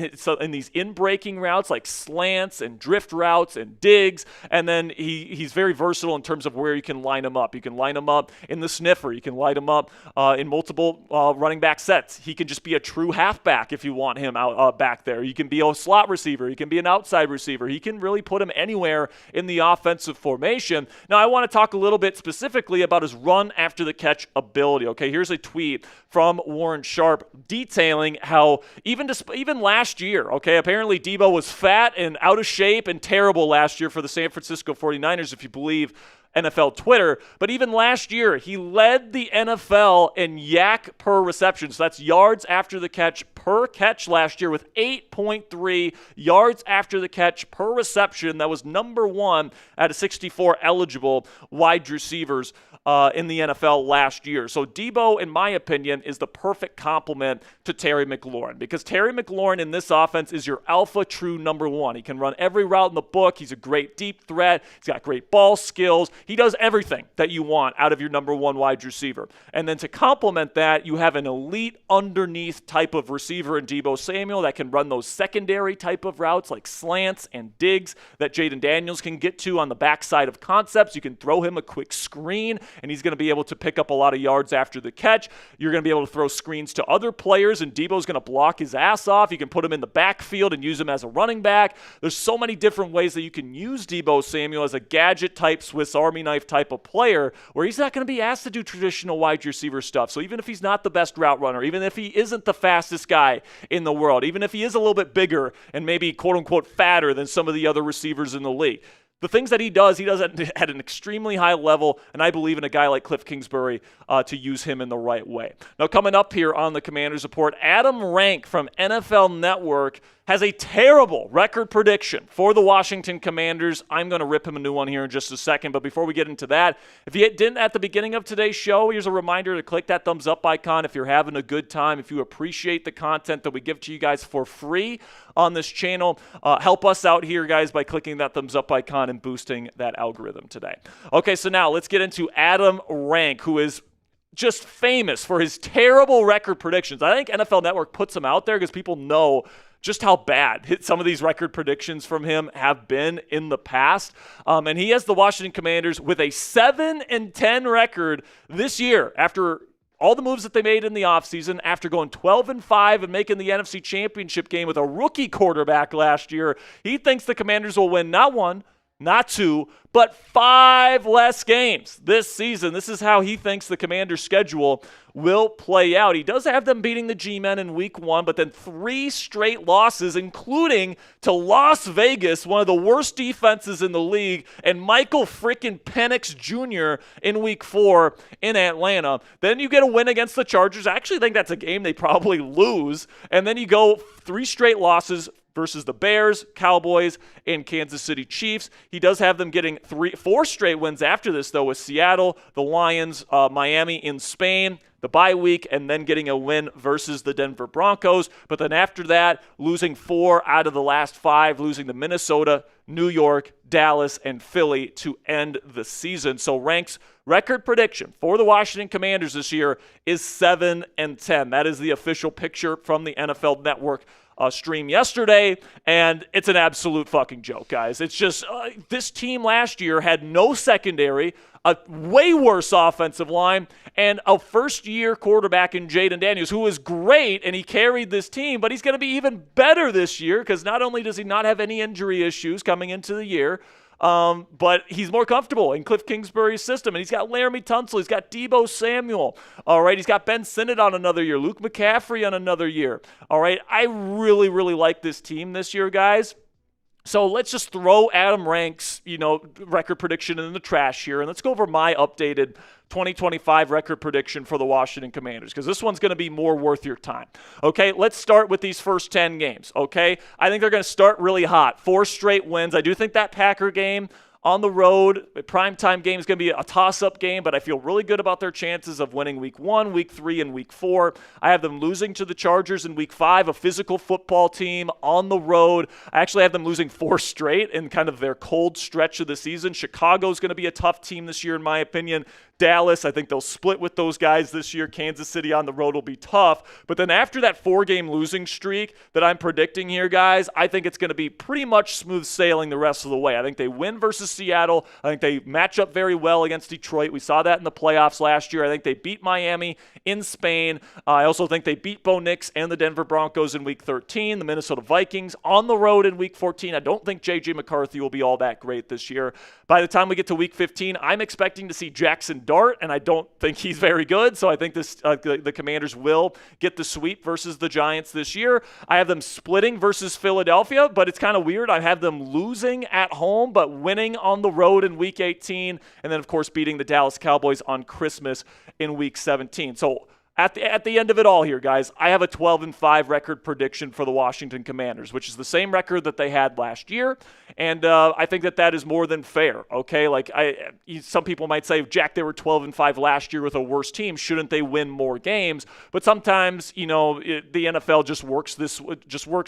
these in-breaking routes like slants and drift routes and digs. And then he's very versatile in terms of where you can line him up. You can line him up in the sniffer. You can line him up in multiple running back sets. He can just be a true halfback if you want him out back there. You can be a slot receiver. He can be an outside receiver. He can really put him anywhere in the offensive formation. Now, I want to talk a little bit specifically about his run after the catch ability. Okay, here's a tweet from Warren Sharp detailing how even last year, okay, apparently Deebo was fat and out of shape and terrible last year for the San Francisco 49ers, if you believe NFL Twitter, but even last year, he led the NFL in yak per reception. So that's yards after the catch per catch last year with 8.3 yards after the catch per reception. That was number one out of 64 eligible wide receivers in the NFL last year. So Deebo, in my opinion, is the perfect complement to Terry McLaurin because Terry McLaurin in this offense is your alpha true number one. He can run every route in the book. He's a great deep threat. He's got great ball skills. He does everything that you want out of your number one wide receiver. And then to complement that, you have an elite underneath type of receiver in Deebo Samuel that can run those secondary type of routes like slants and digs that Jaden Daniels can get to on the backside of concepts. You can throw him a quick screen, and he's going to be able to pick up a lot of yards after the catch. You're going to be able to throw screens to other players, and Deebo's going to block his ass off. You can put him in the backfield and use him as a running back. There's so many different ways that you can use Deebo Samuel as a gadget-type Swiss Army knife type of player where he's not going to be asked to do traditional wide receiver stuff. So even if he's not the best route runner, even if he isn't the fastest guy in the world, even if he is a little bit bigger and maybe quote-unquote fatter than some of the other receivers in the league, the things that he does at an extremely high level, and I believe in a guy like Cliff Kingsbury to use him in the right way. Now, coming up here on the Commanders Report, Adam Rank from NFL Network has a terrible record prediction for the Washington Commanders. I'm going to rip him a new one here in just a second, but before we get into that, if you didn't at the beginning of today's show, here's a reminder to click that thumbs up icon if you're having a good time, if you appreciate the content that we give to you guys for free on this channel. Help us out here, guys, by clicking that thumbs up icon and boosting that algorithm today. Okay, so now let's get into Adam Rank, who is just famous for his terrible record predictions. I think NFL Network puts him out there because people know just how bad some of these record predictions from him have been in the past. And he has the Washington Commanders with a 7-10 record this year after all the moves that they made in the offseason, after going 12-5 and making the NFC Championship game with a rookie quarterback last year. He thinks the Commanders will win not one, not two, but 5 less games this season. This is how he thinks the Commanders' schedule will play out. He does have them beating the G-Men in week 1, but then 3 straight losses, including to Las Vegas, one of the worst defenses in the league, and Michael frickin' Penix Jr. in week 4 in Atlanta. Then you get a win against the Chargers. I actually think that's a game they probably lose. And then you go 3 straight losses versus the Bears, Cowboys, and Kansas City Chiefs. He does have them getting 4 straight wins after this, though, with Seattle, the Lions, Miami in Spain, the bye week, and then getting a win versus the Denver Broncos. But then after that, losing 4 out of the last 5, losing to Minnesota, New York, Dallas, and Philly to end the season. So Rank's record prediction for the Washington Commanders this year is 7-10. That is the official picture from the NFL Network stream yesterday, and it's an absolute fucking joke, guys. It's just this team last year had no secondary, a way worse offensive line, and a first-year quarterback in Jaden Daniels, who was great, and he carried this team, but he's going to be even better this year because not only does he not have any injury issues coming into the year, but he's more comfortable in Cliff Kingsbury's system, and he's got Laramie Tunsil, he's got Deebo Samuel, all right, he's got Ben Sinnott on another year, Luke McCaffrey on another year, all right. I really, really like this team this year, guys. So let's just throw Adam Rank's, record prediction in the trash here, and let's go over my updated 2025 record prediction for the Washington Commanders, because this one's going to be more worth your time. Okay, let's start with these first 10 games, okay? I think they're going to start really hot. 4 straight wins. I do think that Packer game on the road, a primetime game, is going to be a toss-up game, but I feel really good about their chances of winning week 1, week 3, and week 4. I have them losing to the Chargers in week 5, a physical football team on the road. I actually have them losing 4 straight in kind of their cold stretch of the season. Chicago's going to be a tough team this year, in my opinion. Dallas. I think they'll split with those guys this year. Kansas City on the road will be tough. But then after that 4-game losing streak that I'm predicting here, guys, I think it's going to be pretty much smooth sailing the rest of the way. I think they win versus Seattle. I think they match up very well against Detroit. We saw that in the playoffs last year. I think they beat Miami in Spain. I also think they beat Bo Nix and the Denver Broncos in Week 13. The Minnesota Vikings on the road in Week 14. I don't think J.J. McCarthy will be all that great this year. By the time we get to Week 15, I'm expecting to see Jackson Dart, and I don't think he's very good. So I think the Commanders will get the sweep versus the Giants this year. I have them splitting versus Philadelphia, but it's kind of weird. I have them losing at home, but winning on the road in Week 18, and then, of course, beating the Dallas Cowboys on Christmas in Week 17. So at the end of it all here, guys, I have a 12-5 record prediction for the Washington Commanders, which is the same record that they had last year, and I think that is more than fair, okay? Like, some people might say, Jack, they were 12-5 last year with a worse team. Shouldn't they win more games? But sometimes, the NFL just works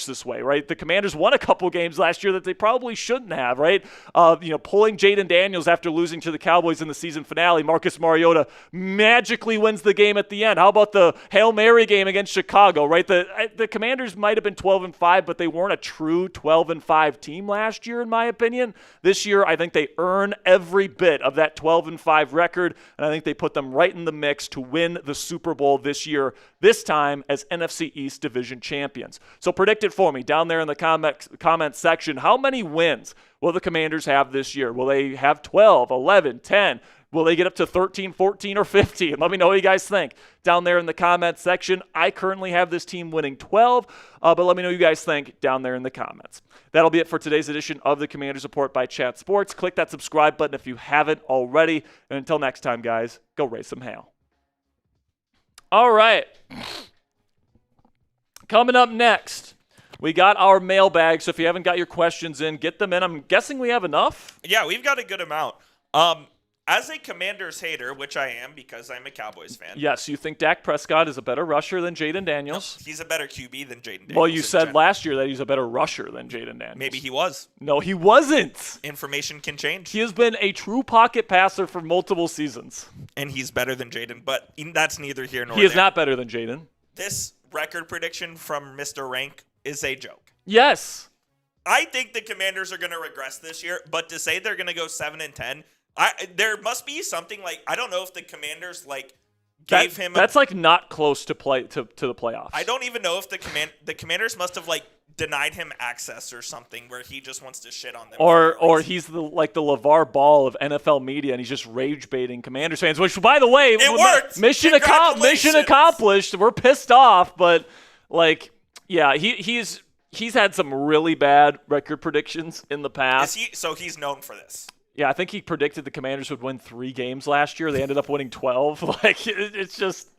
this way, right? The Commanders won a couple games last year that they probably shouldn't have, right? Pulling Jaden Daniels after losing to the Cowboys in the season finale, Marcus Mariota magically wins the game at the end. How about the Hail Mary game against Chicago, right? The Commanders might have been 12-5, but they weren't a true 12-5 team last year, in my opinion. This year, I think they earn every bit of that 12-5 record, and I think they put them right in the mix to win the Super Bowl this year, this time as NFC East Division champions. So predict it for me down there in the comment section. How many wins will the Commanders have this year? Will they have 12, 11, 10? Will they get up to 13, 14, or 15? Let me know what you guys think down there in the comment section. I currently have this team winning 12, but let me know what you guys think down there in the comments. That'll be it for today's edition of the Commanders Report by Chat Sports. Click that subscribe button if you haven't already. And until next time, guys, go raise some hail. All right. Coming up next, we got our mailbag, so if you haven't got your questions in, get them in. I'm guessing we have enough. Yeah, we've got a good amount. As a Commanders hater, which I am because I'm a Cowboys fan. Yes, you think Dak Prescott is a better rusher than Jaden Daniels? No, he's a better QB than Jaden Daniels. Well, you said last year that he's a better rusher than Jaden Daniels. Maybe he was. No, he wasn't. Information can change. He has been a true pocket passer for multiple seasons. And he's better than Jaden, but that's neither here nor there. He is not better than Jaden. This record prediction from Mr. Rank is a joke. Yes. I think the Commanders are going to regress this year, but to say they're going to go 7-10, there must be something like, I don't know if the Commanders gave him. That's not close to the playoffs. I don't even know if the Commanders must have denied him access or something where he just wants to shit on them. Or he's the LeVar Ball of NFL media and he's just rage baiting Commanders fans. Which, by the way, it worked. Mission accomplished. We're pissed off, but yeah, he's had some really bad record predictions in the past. So he's known for this. Yeah, I think he predicted the Commanders would win 3 games last year. They ended up winning 12. It's just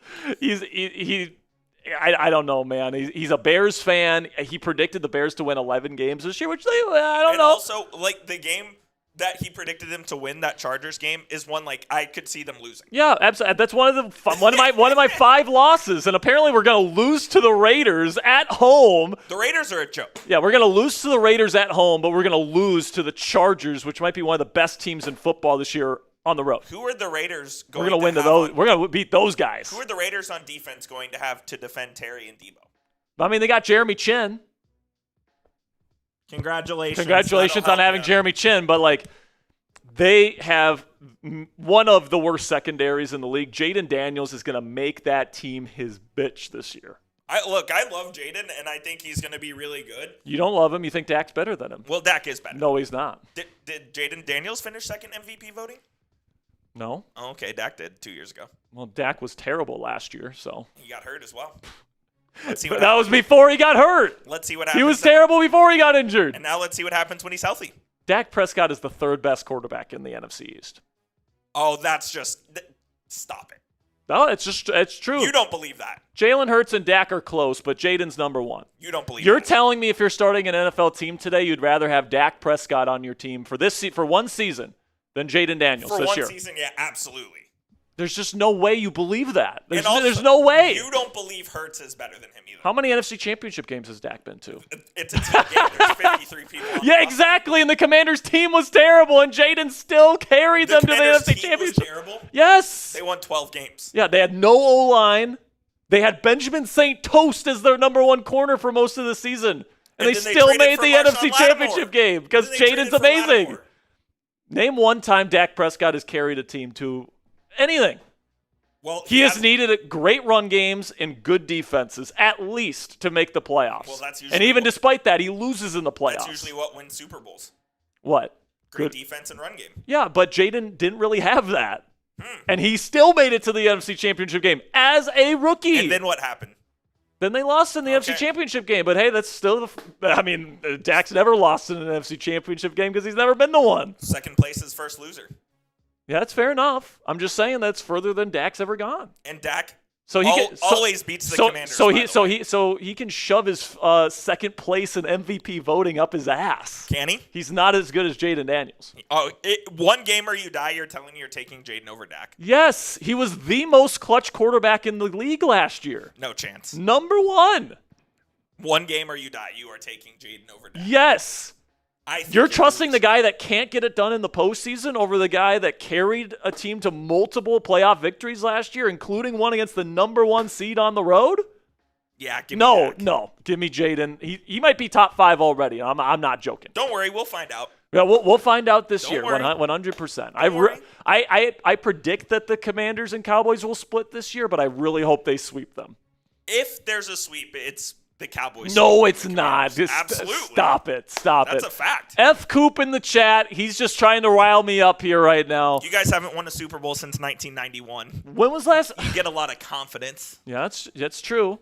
I don't know, man. He's a Bears fan. He predicted the Bears to win 11 games this year, which I don't know. And also, the game that he predicted them to win, that Chargers game, is one I could see them losing. Yeah, absolutely. That's one of my 5 losses, and apparently we're going to lose to the Raiders at home. The Raiders are a joke. Yeah, we're going to lose to the Raiders at home, but we're going to lose to the Chargers, which might be one of the best teams in football this year on the road. Who are the Raiders going We're going to win to those. We're going to beat those guys. Who are the Raiders on defense going to have to defend Terry and Deebo? I mean, they got Jeremy Chin. Congratulations on having Jeremy Chin, but they have one of the worst secondaries in the league. Jaden Daniels is going to make that team his bitch this year. I love Jaden, and I think he's going to be really good. You don't love him. You think Dak's better than him. Well, Dak is better. No, he's not. Did Jaden Daniels finish second MVP voting? No. Oh, okay, Dak did 2 years ago. Well, Dak was terrible last year, so. He got hurt as well. Let's see what that was before he got hurt. Let's see what happens. He was terrible before he got injured. And now let's see what happens when he's healthy. Dak Prescott is the 3rd best quarterback in the NFC East. Oh, that's just – stop it. No, it's true. You don't believe that. Jalen Hurts and Dak are close, but Jaden's number 1. You don't believe You're that. telling me if you're starting an NFL team today, you'd rather have Dak Prescott on your team for one season than Jaden Daniels this year? For one season, yeah, absolutely. There's just no way you believe that. There's Also, no way. You don't believe Hurts is better than him either. How many NFC Championship games has Dak been to? It's a team game. There's 53 people on the Yeah, roster. exactly. And the Commanders' team was terrible, and Jaden still carried them to the Commanders' NFC team was Championship. terrible. Yes. They won 12 games. Yeah, they had no O-line. They had Benjamin St. Toast as their number one corner for most of the season. And they then they still traded made for the Marshawn NFC Championship Lattimore. game because And then they Jaden's traded for amazing. Lattimore. Name one time Dak Prescott has carried a team to anything. Well, He has needed great run games and good defenses, at least, to make the playoffs. Well, that's and usually even what- despite that, he loses in the playoffs. That's usually what wins Super Bowls. What? Great Good. defense and run game. Yeah, but Jaden didn't really have that. And he still made it to the NFC Championship game as a rookie. And then what happened? Then they lost in the NFC Championship game. But hey, that's still Dak's never lost in an NFC Championship game because he's never been the one. Second place is first loser. Yeah, that's fair enough. I'm just saying that's further than Dak's ever gone. And Dak So he always beats the Commanders. So he can shove his second place in MVP voting up his ass. Can he? He's not as good as Jaden Daniels. Oh, one game or you die. You're telling me you're taking Jaden over Dak? Yes, he was the most clutch quarterback in the league last year. No chance. Number one. One game or you die. You are taking Jaden over Dak. Yes. I think You're trusting the guy that can't get it done in the postseason over the guy that carried a team to multiple playoff victories last year, including one against the number one seed on the road? Yeah, give me Dak. No. Give me Jaden. He might be top 5 already. I'm not joking. Don't worry, we'll find out. Yeah, we'll find out this year, worry. 100%. worry. I predict that the Commanders and Cowboys will split this year, but I really hope they sweep them. If there's a sweep, it's the Cowboys. No, it's not. Just Absolutely. Stop it. That's a fact. F. Coop in the chat. He's just trying to rile me up here right now. You guys haven't won a Super Bowl since 1991. When was last? You get a lot of confidence. Yeah, that's true.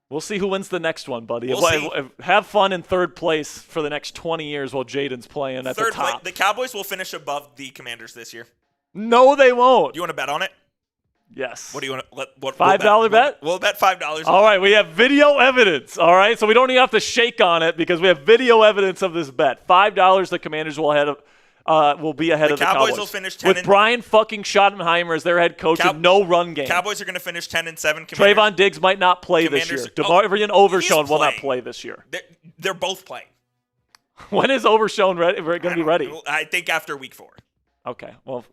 We'll see who wins the next one, buddy. We'll see. Have fun in third place for the next 20 years while Jaden's playing at the top. The Cowboys will finish above the Commanders this year. No, they won't. You want to bet on it? Yes. What do you want to what $5 bet? We'll bet $5. All right, we have video evidence. All right, so we don't even have to shake on it because we have video evidence of this bet. $5. The Commanders will be ahead of the Cowboys. The Cowboys will finish 10 with Brian fucking Schottenheimer as their head coach and no run game. Cowboys are going to finish 10-7. Trayvon Diggs might not play this year. DeMarvion Overshown will not play this year. They're both playing. When is Overshown going to be ready? I think after week 4. Okay, well,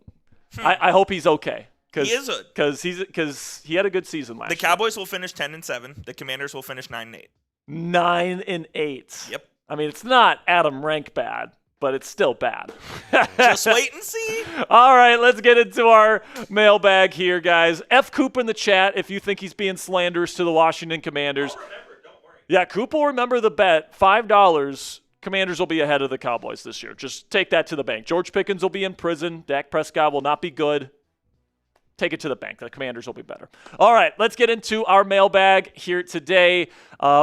I hope he's okay. He is because he had a good season last year. The Cowboys will finish 10-7. The Commanders will finish 9-8. 9-8. Yep. I mean, it's not Adam Rank bad, but it's still bad. Just wait and see. All right, let's get into our mailbag here, guys. F. Coop in the chat if you think he's being slanderous to the Washington Commanders. I'll remember, don't worry. Yeah, Coop will remember the bet. $5. Commanders will be ahead of the Cowboys this year. Just take that to the bank. George Pickens will be in prison. Dak Prescott will not be good. Take it to the bank. The Commanders will be better. All right, let's get into our mailbag here today.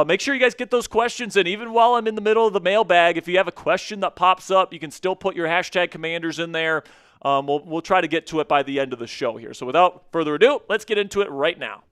Make sure you guys get those questions in. Even while I'm in the middle of the mailbag, if you have a question that pops up, you can still put your hashtag Commanders in there. We'll try to get to it by the end of the show here. So without further ado, let's get into it right now.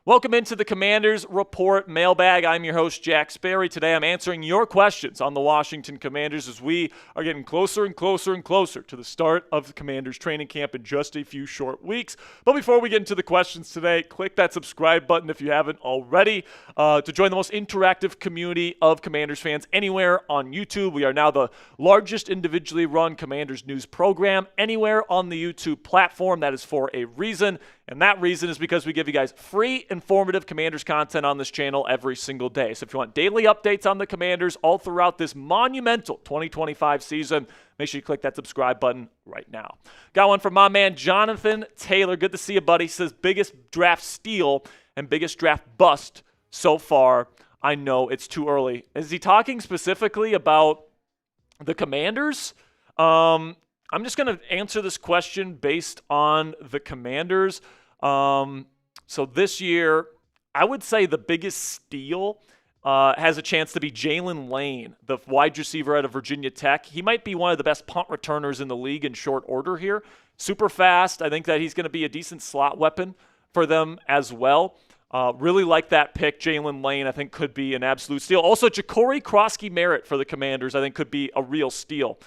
Welcome into the Commanders Report Mailbag. I'm your host, Jack Sperry. Today I'm answering your questions on the Washington Commanders as we are getting closer and closer and closer to the start of the Commanders training camp in just a few short weeks. But before we get into the questions today, click that subscribe button if you haven't already to join the most interactive community of Commanders fans anywhere on YouTube. We are now the largest individually run Commanders news program anywhere on the YouTube platform. That is for a reason. And that reason is because we give you guys free, informative Commanders content on this channel every single day. So if you want daily updates on the Commanders all throughout this monumental 2025 season, make sure you click that subscribe button right now. Got one from my man Jonathan Taylor. Good to see you, buddy. He says, biggest draft steal and biggest draft bust so far. I know it's too early. Is he talking specifically about the Commanders? I'm just going to answer this question based on the Commanders. So this year, I would say the biggest steal has a chance to be Jalen Lane, the wide receiver out of Virginia Tech. He might be one of the best punt returners in the league in short order here. Super fast. I think that he's going to be a decent slot weapon for them as well. Really like that pick. Jalen Lane, I think, could be an absolute steal. Also, Ja'Cory Krosky-Merritt for the Commanders, I think, could be a real steal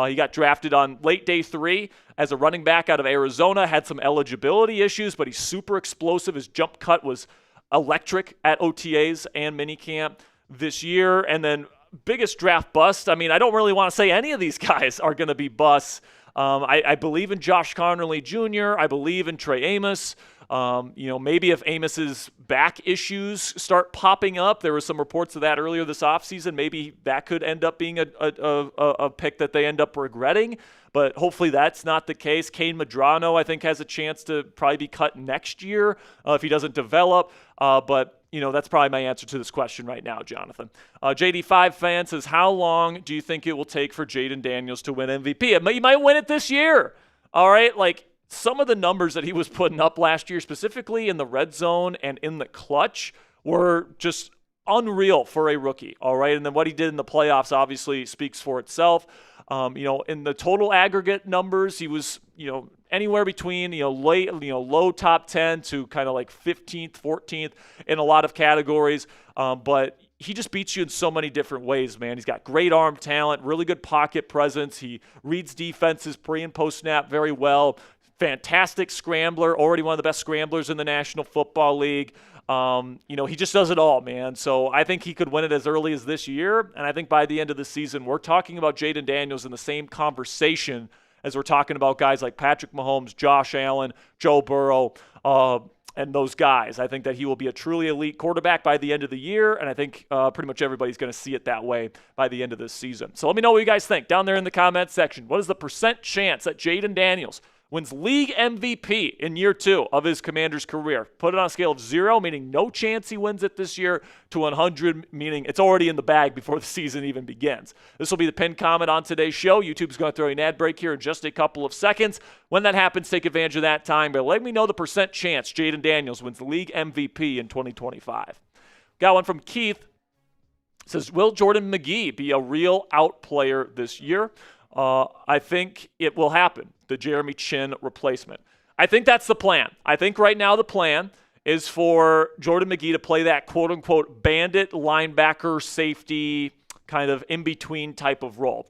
He got drafted on late day 3 as a running back out of Arizona, had some eligibility issues, but he's super explosive. His jump cut was electric at OTAs and minicamp this year. And then biggest draft bust, I mean, I don't really want to say any of these guys are going to be busts. I believe in Josh Connerly Jr. I believe in Trey Amos. Maybe if Amos's back issues start popping up, there were some reports of that earlier this offseason, maybe that could end up being a pick that they end up regretting. But hopefully that's not the case. Kane Medrano, I think, has a chance to probably be cut next year if he doesn't develop. But that's probably my answer to this question right now, Jonathan. JD5 fan says, how long do you think it will take for Jaden Daniels to win MVP? He might win it this year. All right, some of the numbers that he was putting up last year, specifically in the red zone and in the clutch, were just unreal for a rookie. All right, and then what he did in the playoffs obviously speaks for itself. In the total aggregate numbers, he was, anywhere between, low top 10 to kind of 15th, 14th in a lot of categories. But he just beats you in so many different ways, man. He's got great arm talent, really good pocket presence. He reads defenses pre and post snap very well. Fantastic scrambler, already one of the best scramblers in the National Football League. He just does it all, man. So I think he could win it as early as this year. And I think by the end of the season, we're talking about Jaden Daniels in the same conversation as we're talking about guys like Patrick Mahomes, Josh Allen, Joe Burrow, and those guys. I think that he will be a truly elite quarterback by the end of the year, and I think pretty much everybody's going to see it that way by the end of this season. So let me know what you guys think down there in the comments section. What is the percent chance that Jaden Daniels wins league MVP in year 2 of his Commanders career? Put it on a scale of 0, meaning no chance he wins it this year, to 100, meaning it's already in the bag before the season even begins. This will be the pinned comment on today's show. YouTube's going to throw an ad break here in just a couple of seconds. When that happens, take advantage of that time. But let me know the percent chance Jaden Daniels wins the league MVP in 2025. Got one from Keith. It says, will Jordan McGee be a real out player this year? I think it will happen. The Jeremy Chin replacement. I think that's the plan. I think right now the plan is for Jordan McGee to play that quote-unquote bandit linebacker safety kind of in-between type of role.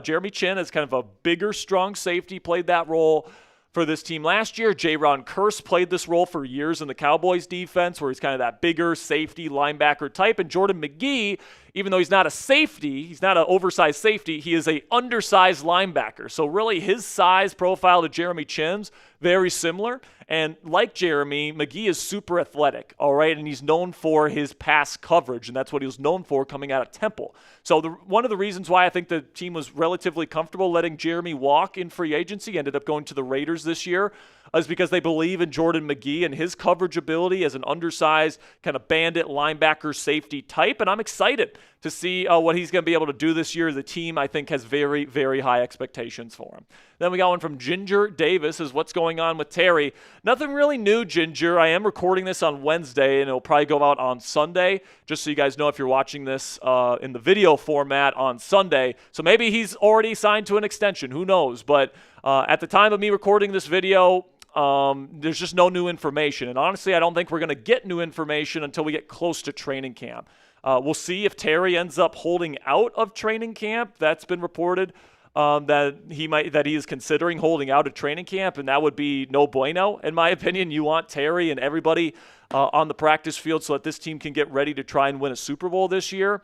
Jeremy Chin is kind of a bigger, strong safety, played that role for this team last year. J-Ron Curse played this role for years in the Cowboys defense, where he's kind of that bigger safety linebacker type. And Jordan McGee, even though he's not a safety, he's not an oversized safety, he is a undersized linebacker. So really his size profile to Jeremy Chin's very similar. And like Jeremy, McGee is super athletic, all right? And he's known for his pass coverage, and that's what he was known for coming out of Temple. So one of the reasons why I think the team was relatively comfortable letting Jeremy walk in free agency, ended up going to the Raiders this year, is because they believe in Jordan McGee and his coverage ability as an undersized kind of bandit linebacker safety type. And I'm excited to see what he's going to be able to do this year. The team, I think, has very, very high expectations for him. Then we got one from Ginger Davis, is what's going on with Terry. Nothing really new, Ginger. I am recording this on Wednesday, and it'll probably go out on Sunday, just so you guys know if you're watching this in the video format on Sunday. So maybe he's already signed to an extension. Who knows? But at the time of me recording this video, there's just no new information. And honestly, I don't think we're going to get new information until we get close to training camp. We'll see if Terry ends up holding out of training camp. That's been reported that he is considering holding out of training camp, and that would be no bueno, in my opinion. You want Terry and everybody on the practice field so that this team can get ready to try and win a Super Bowl this year.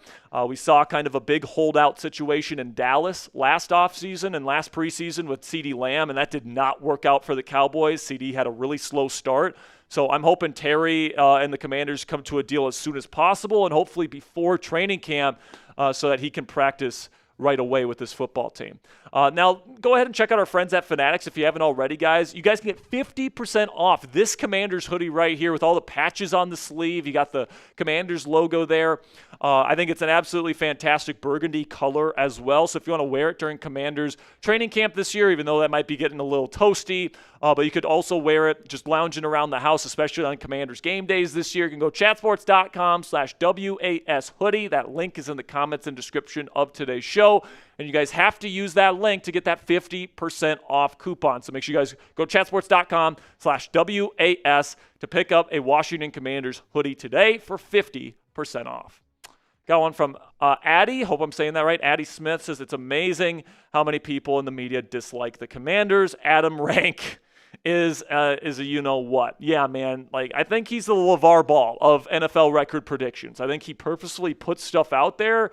We saw kind of a big holdout situation in Dallas last offseason and last preseason with CeeDee Lamb, and that did not work out for the Cowboys. CeeDee had a really slow start. So I'm hoping Terry and the Commanders come to a deal as soon as possible, and hopefully before training camp, so that he can practice right away with this football team. Now, go ahead and check out our friends at Fanatics if you haven't already, guys. You guys can get 50% off this Commanders hoodie right here with all the patches on the sleeve. You got the Commanders logo there. I think it's an absolutely fantastic burgundy color as well. So if you want to wear it during Commanders training camp this year, even though that might be getting a little toasty, but you could also wear it just lounging around the house, especially on Commanders game days this year. You can go chatsports.com/WAS hoodie. That link is in the comments and description of today's show. And you guys have to use that link to get that 50% off coupon. So make sure you guys go chatsports.com/WAS to pick up a Washington Commanders hoodie today for 50% off. Got one from Addie. Hope I'm saying that right. Addie Smith says it's amazing how many people in the media dislike the Commanders. Adam Rank is a you-know-what. Yeah, man. Like, I think he's the LeVar Ball of NFL record predictions. I think he purposefully puts stuff out there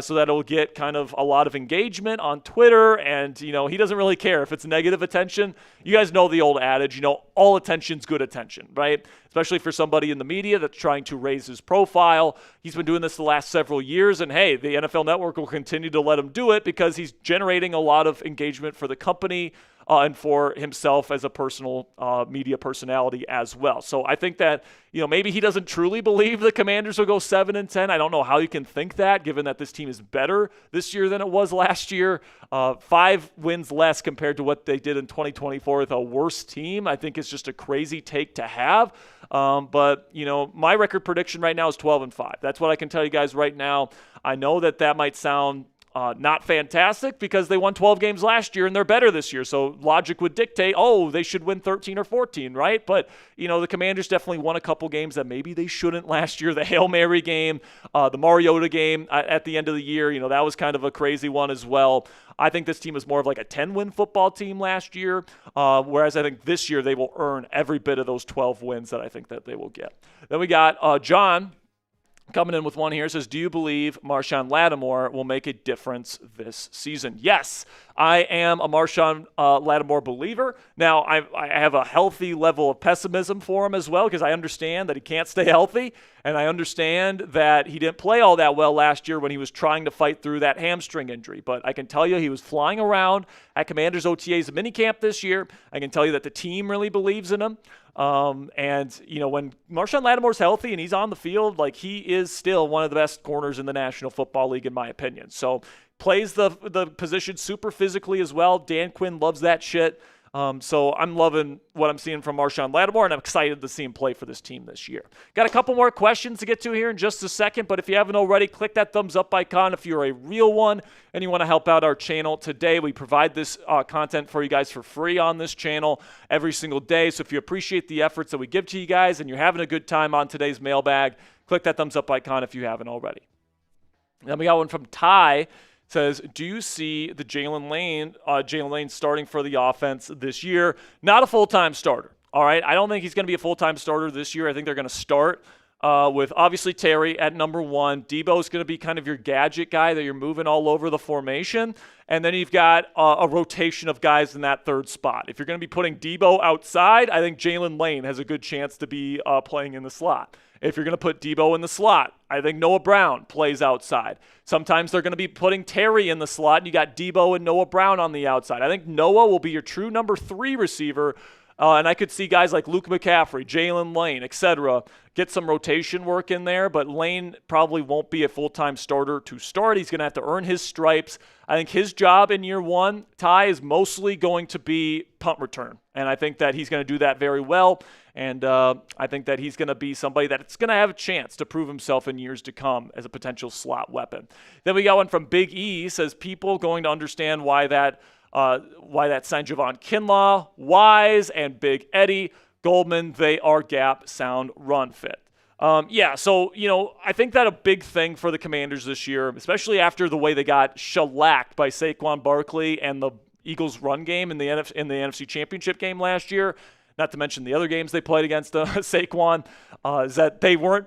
so that it'll get kind of a lot of engagement on Twitter, and, he doesn't really care if it's negative attention. You guys know the old adage, all attention's good attention, right? Especially for somebody in the media that's trying to raise his profile. He's been doing this the last several years, and hey, the NFL Network will continue to let him do it because he's generating a lot of engagement for the company and for himself as a personal media personality as well. So I think that, maybe he doesn't truly believe the Commanders will go 7-10. I don't know how you can think that, given that this team is better this year than it was last year. 5 wins less compared to what they did in 2024 with a worse team. I think it's just a crazy take to have. But my record prediction right now is 12-5. That's what I can tell you guys right now. I know that might sound not fantastic because they won 12 games last year and they're better this year. So logic would dictate, they should win 13 or 14, right? But, the Commanders definitely won a couple games that maybe they shouldn't last year. The Hail Mary game, the Mariota game at the end of the year, that was kind of a crazy one as well. I think this team is more of like a 10-win football team last year, whereas I think this year they will earn every bit of those 12 wins that I think that they will get. Then we got John coming in with one here. Says, do you believe Marshawn Lattimore will make a difference this season? Yes, I am a Marshawn Lattimore believer. Now, I have a healthy level of pessimism for him as well because I understand that he can't stay healthy, and I understand that he didn't play all that well last year when he was trying to fight through that hamstring injury. But I can tell you he was flying around at Commanders OTAs minicamp this year. I can tell you that the team really believes in him. And when Marshawn Lattimore's healthy and he's on the field, like, he is still one of the best corners in the National Football League, in my opinion. So plays the position super physically as well. Dan Quinn loves that shit. So I'm loving what I'm seeing from Marshawn Lattimore, and I'm excited to see him play for this team this year. Got a couple more questions to get to here in just a second, but if you haven't already, click that thumbs up icon if you're a real one and you want to help out our channel today. We provide this content for you guys for free on this channel every single day. So if you appreciate the efforts that we give to you guys and you're having a good time on today's mailbag, click that thumbs up icon if you haven't already. Then we got one from Ty. Says, do you see the Jalen Lane starting for the offense this year? Not a full-time starter, all right? I don't think he's going to be a full-time starter this year. I think they're going to start with, obviously, Terry at number 1. Deebo's going to be kind of your gadget guy that you're moving all over the formation. And then you've got a rotation of guys in that third spot. If you're going to be putting Deebo outside, I think Jalen Lane has a good chance to be playing in the slot. If you're going to put Deebo in the slot, I think Noah Brown plays outside. Sometimes they're going to be putting Terry in the slot, and you got Deebo and Noah Brown on the outside. I think Noah will be your true number 3 receiver, and I could see guys like Luke McCaffrey, Jalen Lane, etc., get some rotation work in there, but Lane probably won't be a full-time starter to start. He's going to have to earn his stripes. I think his job in year 1, Ty, is mostly going to be punt return, and I think that he's going to do that very well. And I think that he's going to be somebody that's going to have a chance to prove himself in years to come as a potential slot weapon. Then we got one from Big E. Says, people going to understand why that signed Javon Kinlaw, Wise, and Big Eddie Goldman. They are gap sound run fit. So, I think that a big thing for the Commanders this year, especially after the way they got shellacked by Saquon Barkley and the Eagles' run game in the NFC Championship game last year, not to mention the other games they played against Saquon, is that they weren't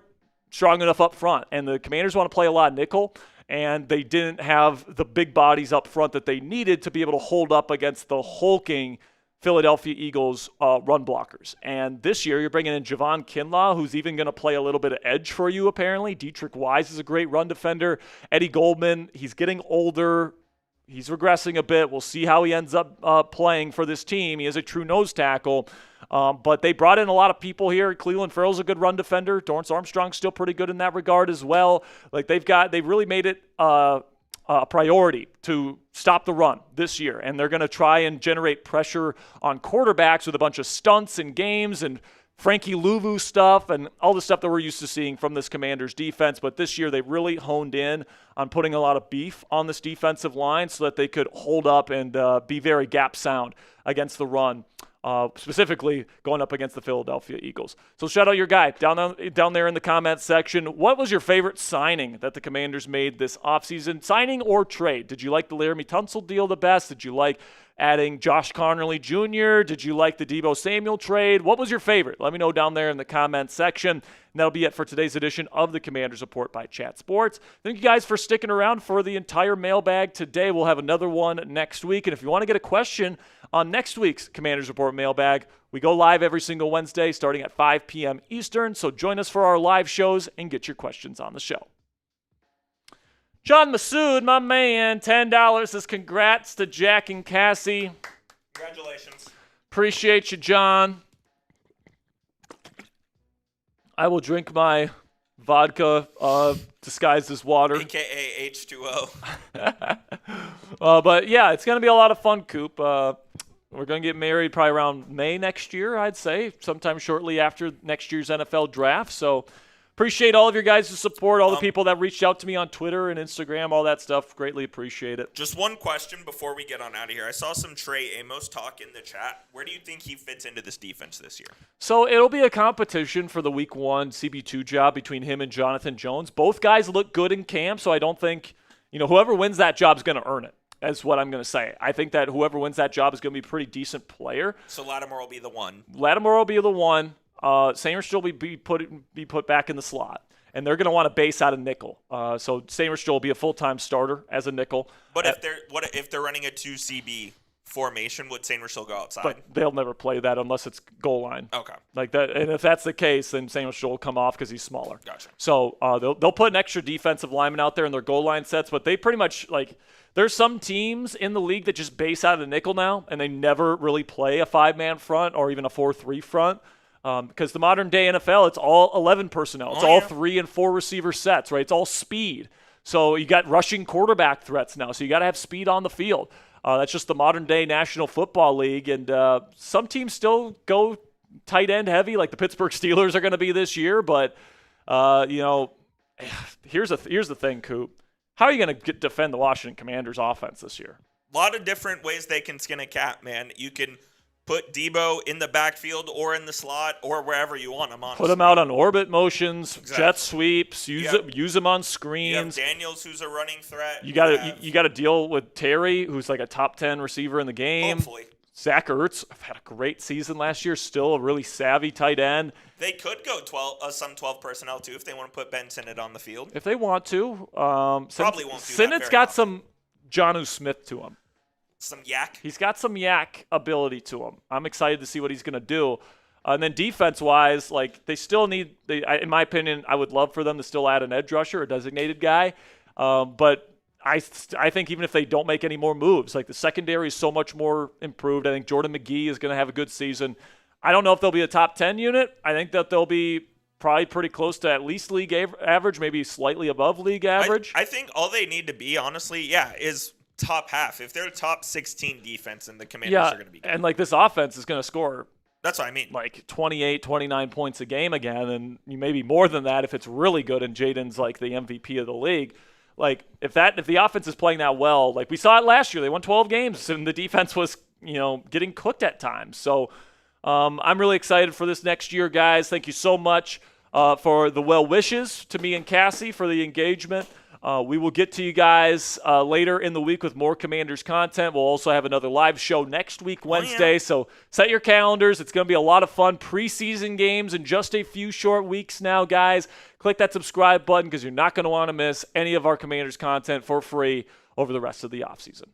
strong enough up front. And the Commanders want to play a lot of nickel, and they didn't have the big bodies up front that they needed to be able to hold up against the hulking Philadelphia Eagles run blockers. And this year you're bringing in Javon Kinlaw, who's even going to play a little bit of edge for you apparently. Dietrich Wise is a great run defender. Eddie Goldman, he's getting older. He's regressing a bit. We'll see how he ends up playing for this team. He is a true nose tackle. But they brought in a lot of people here. Cleveland Farrell's a good run defender. Dorrance Armstrong's still pretty good in that regard as well. Like, they've really made it a priority to stop the run this year. And they're going to try and generate pressure on quarterbacks with a bunch of stunts and games and Frankie Louvu stuff and all the stuff that we're used to seeing from this Commanders defense. But this year they really honed in on putting a lot of beef on this defensive line so that they could hold up and be very gap sound against the run specifically going up against the Philadelphia Eagles. So shout out your guy down there in the comments section. What was your favorite signing that the Commanders made this offseason? Signing or trade? Did you like the Laramie Tunsil deal the best? Did you like adding Josh Connerly Jr.? Did you like the Deebo Samuel trade? What was your favorite? Let me know down there in the comments section. And that'll be it for today's edition of the Commanders Report by Chat Sports. Thank you guys for sticking around for the entire mailbag today. We'll have another one next week. And if you want to get a question on next week's Commanders Report mailbag, we go live every single Wednesday starting at 5 p.m. Eastern. So join us for our live shows and get your questions on the show. John Masood, my man, $10 says congrats to Jack and Cassie. Congratulations. Appreciate you, John. I will drink my vodka disguised as water. AKA H2O. But yeah, it's going to be a lot of fun, Coop. We're going to get married probably around May next year, I'd say, sometime shortly after next year's NFL draft. So appreciate all of your guys' support, all the people that reached out to me on Twitter and Instagram, all that stuff. Greatly appreciate it. Just one question before we get on out of here. I saw some Trey Amos talk in the chat. Where do you think he fits into this defense this year? So it'll be a competition for the Week 1 CB2 job between him and Jonathan Jones. Both guys look good in camp, so I don't think, whoever wins that job is going to earn it. That's what I'm going to say. I think that whoever wins that job is going to be a pretty decent player. So Lattimore will be the one. Lattimore will be the one. Sanders will be put back in the slot, and they're going to want to base out of nickel. So Sanders will be a full-time starter as a nickel. But if they're running a 2CB formation, would Sanders still go outside? But they'll never play that unless it's goal line. Okay. Like that, and if that's the case, then Sanders will come off because he's smaller. Gotcha. So they'll put an extra defensive lineman out there in their goal line sets, but they pretty much there's some teams in the league that just base out of nickel now, and they never really play a 5-man front or even a 4-3 front. Because the modern day NFL, it's all 11 personnel. It's all 3 and 4 receiver sets, right? It's all speed. So you got rushing quarterback threats now. So you got to have speed on the field. That's just the modern day National Football League. And some teams still go tight end heavy, like the Pittsburgh Steelers are going to be this year. But, here's the thing, Coop. How are you going to defend the Washington Commanders offense this year? A lot of different ways they can skin a cat, man. You can put Deebo in the backfield or in the slot or wherever you want him on. Put him out on orbit motions, exactly. Jet sweeps, use him on screens. You have Daniels, who's a running threat. You got to deal with Terry, who's like a top 10 receiver in the game. Hopefully. Zach Ertz had a great season last year, still a really savvy tight end. They could go 12 personnel too if they want to put Ben Sinnott on the field. If they want to. Probably won't do Sinnott's that got some Jonnu Smith to him. Some yak. He's got some yak ability to him. I'm excited to see what he's going to do. And then defense-wise, they still need – in my opinion, I would love for them to still add an edge rusher, a designated guy. But I think even if they don't make any more moves, the secondary is so much more improved. I think Jordan McGee is going to have a good season. I don't know if they'll be a top 10 unit. I think that they'll be probably pretty close to at least league average, maybe slightly above league average. I think all they need to be, honestly, is – top half. If they're top 16 defense, and the Commanders are going to be good. And this offense is going to score. That's what I mean. 28, 29 points a game again, and maybe more than that if it's really good. And Jaden's the MVP of the league. If the offense is playing that well, we saw it last year, they won 12 games, and the defense was getting cooked at times. So I'm really excited for this next year, guys. Thank you so much for the well wishes to me and Cassie for the engagement. We will get to you guys later in the week with more Commanders content. We'll also have another live show next week, Wednesday. So set your calendars. It's going to be a lot of fun. Preseason games in just a few short weeks now, guys. Click that subscribe button because you're not going to want to miss any of our Commanders content for free over the rest of the offseason.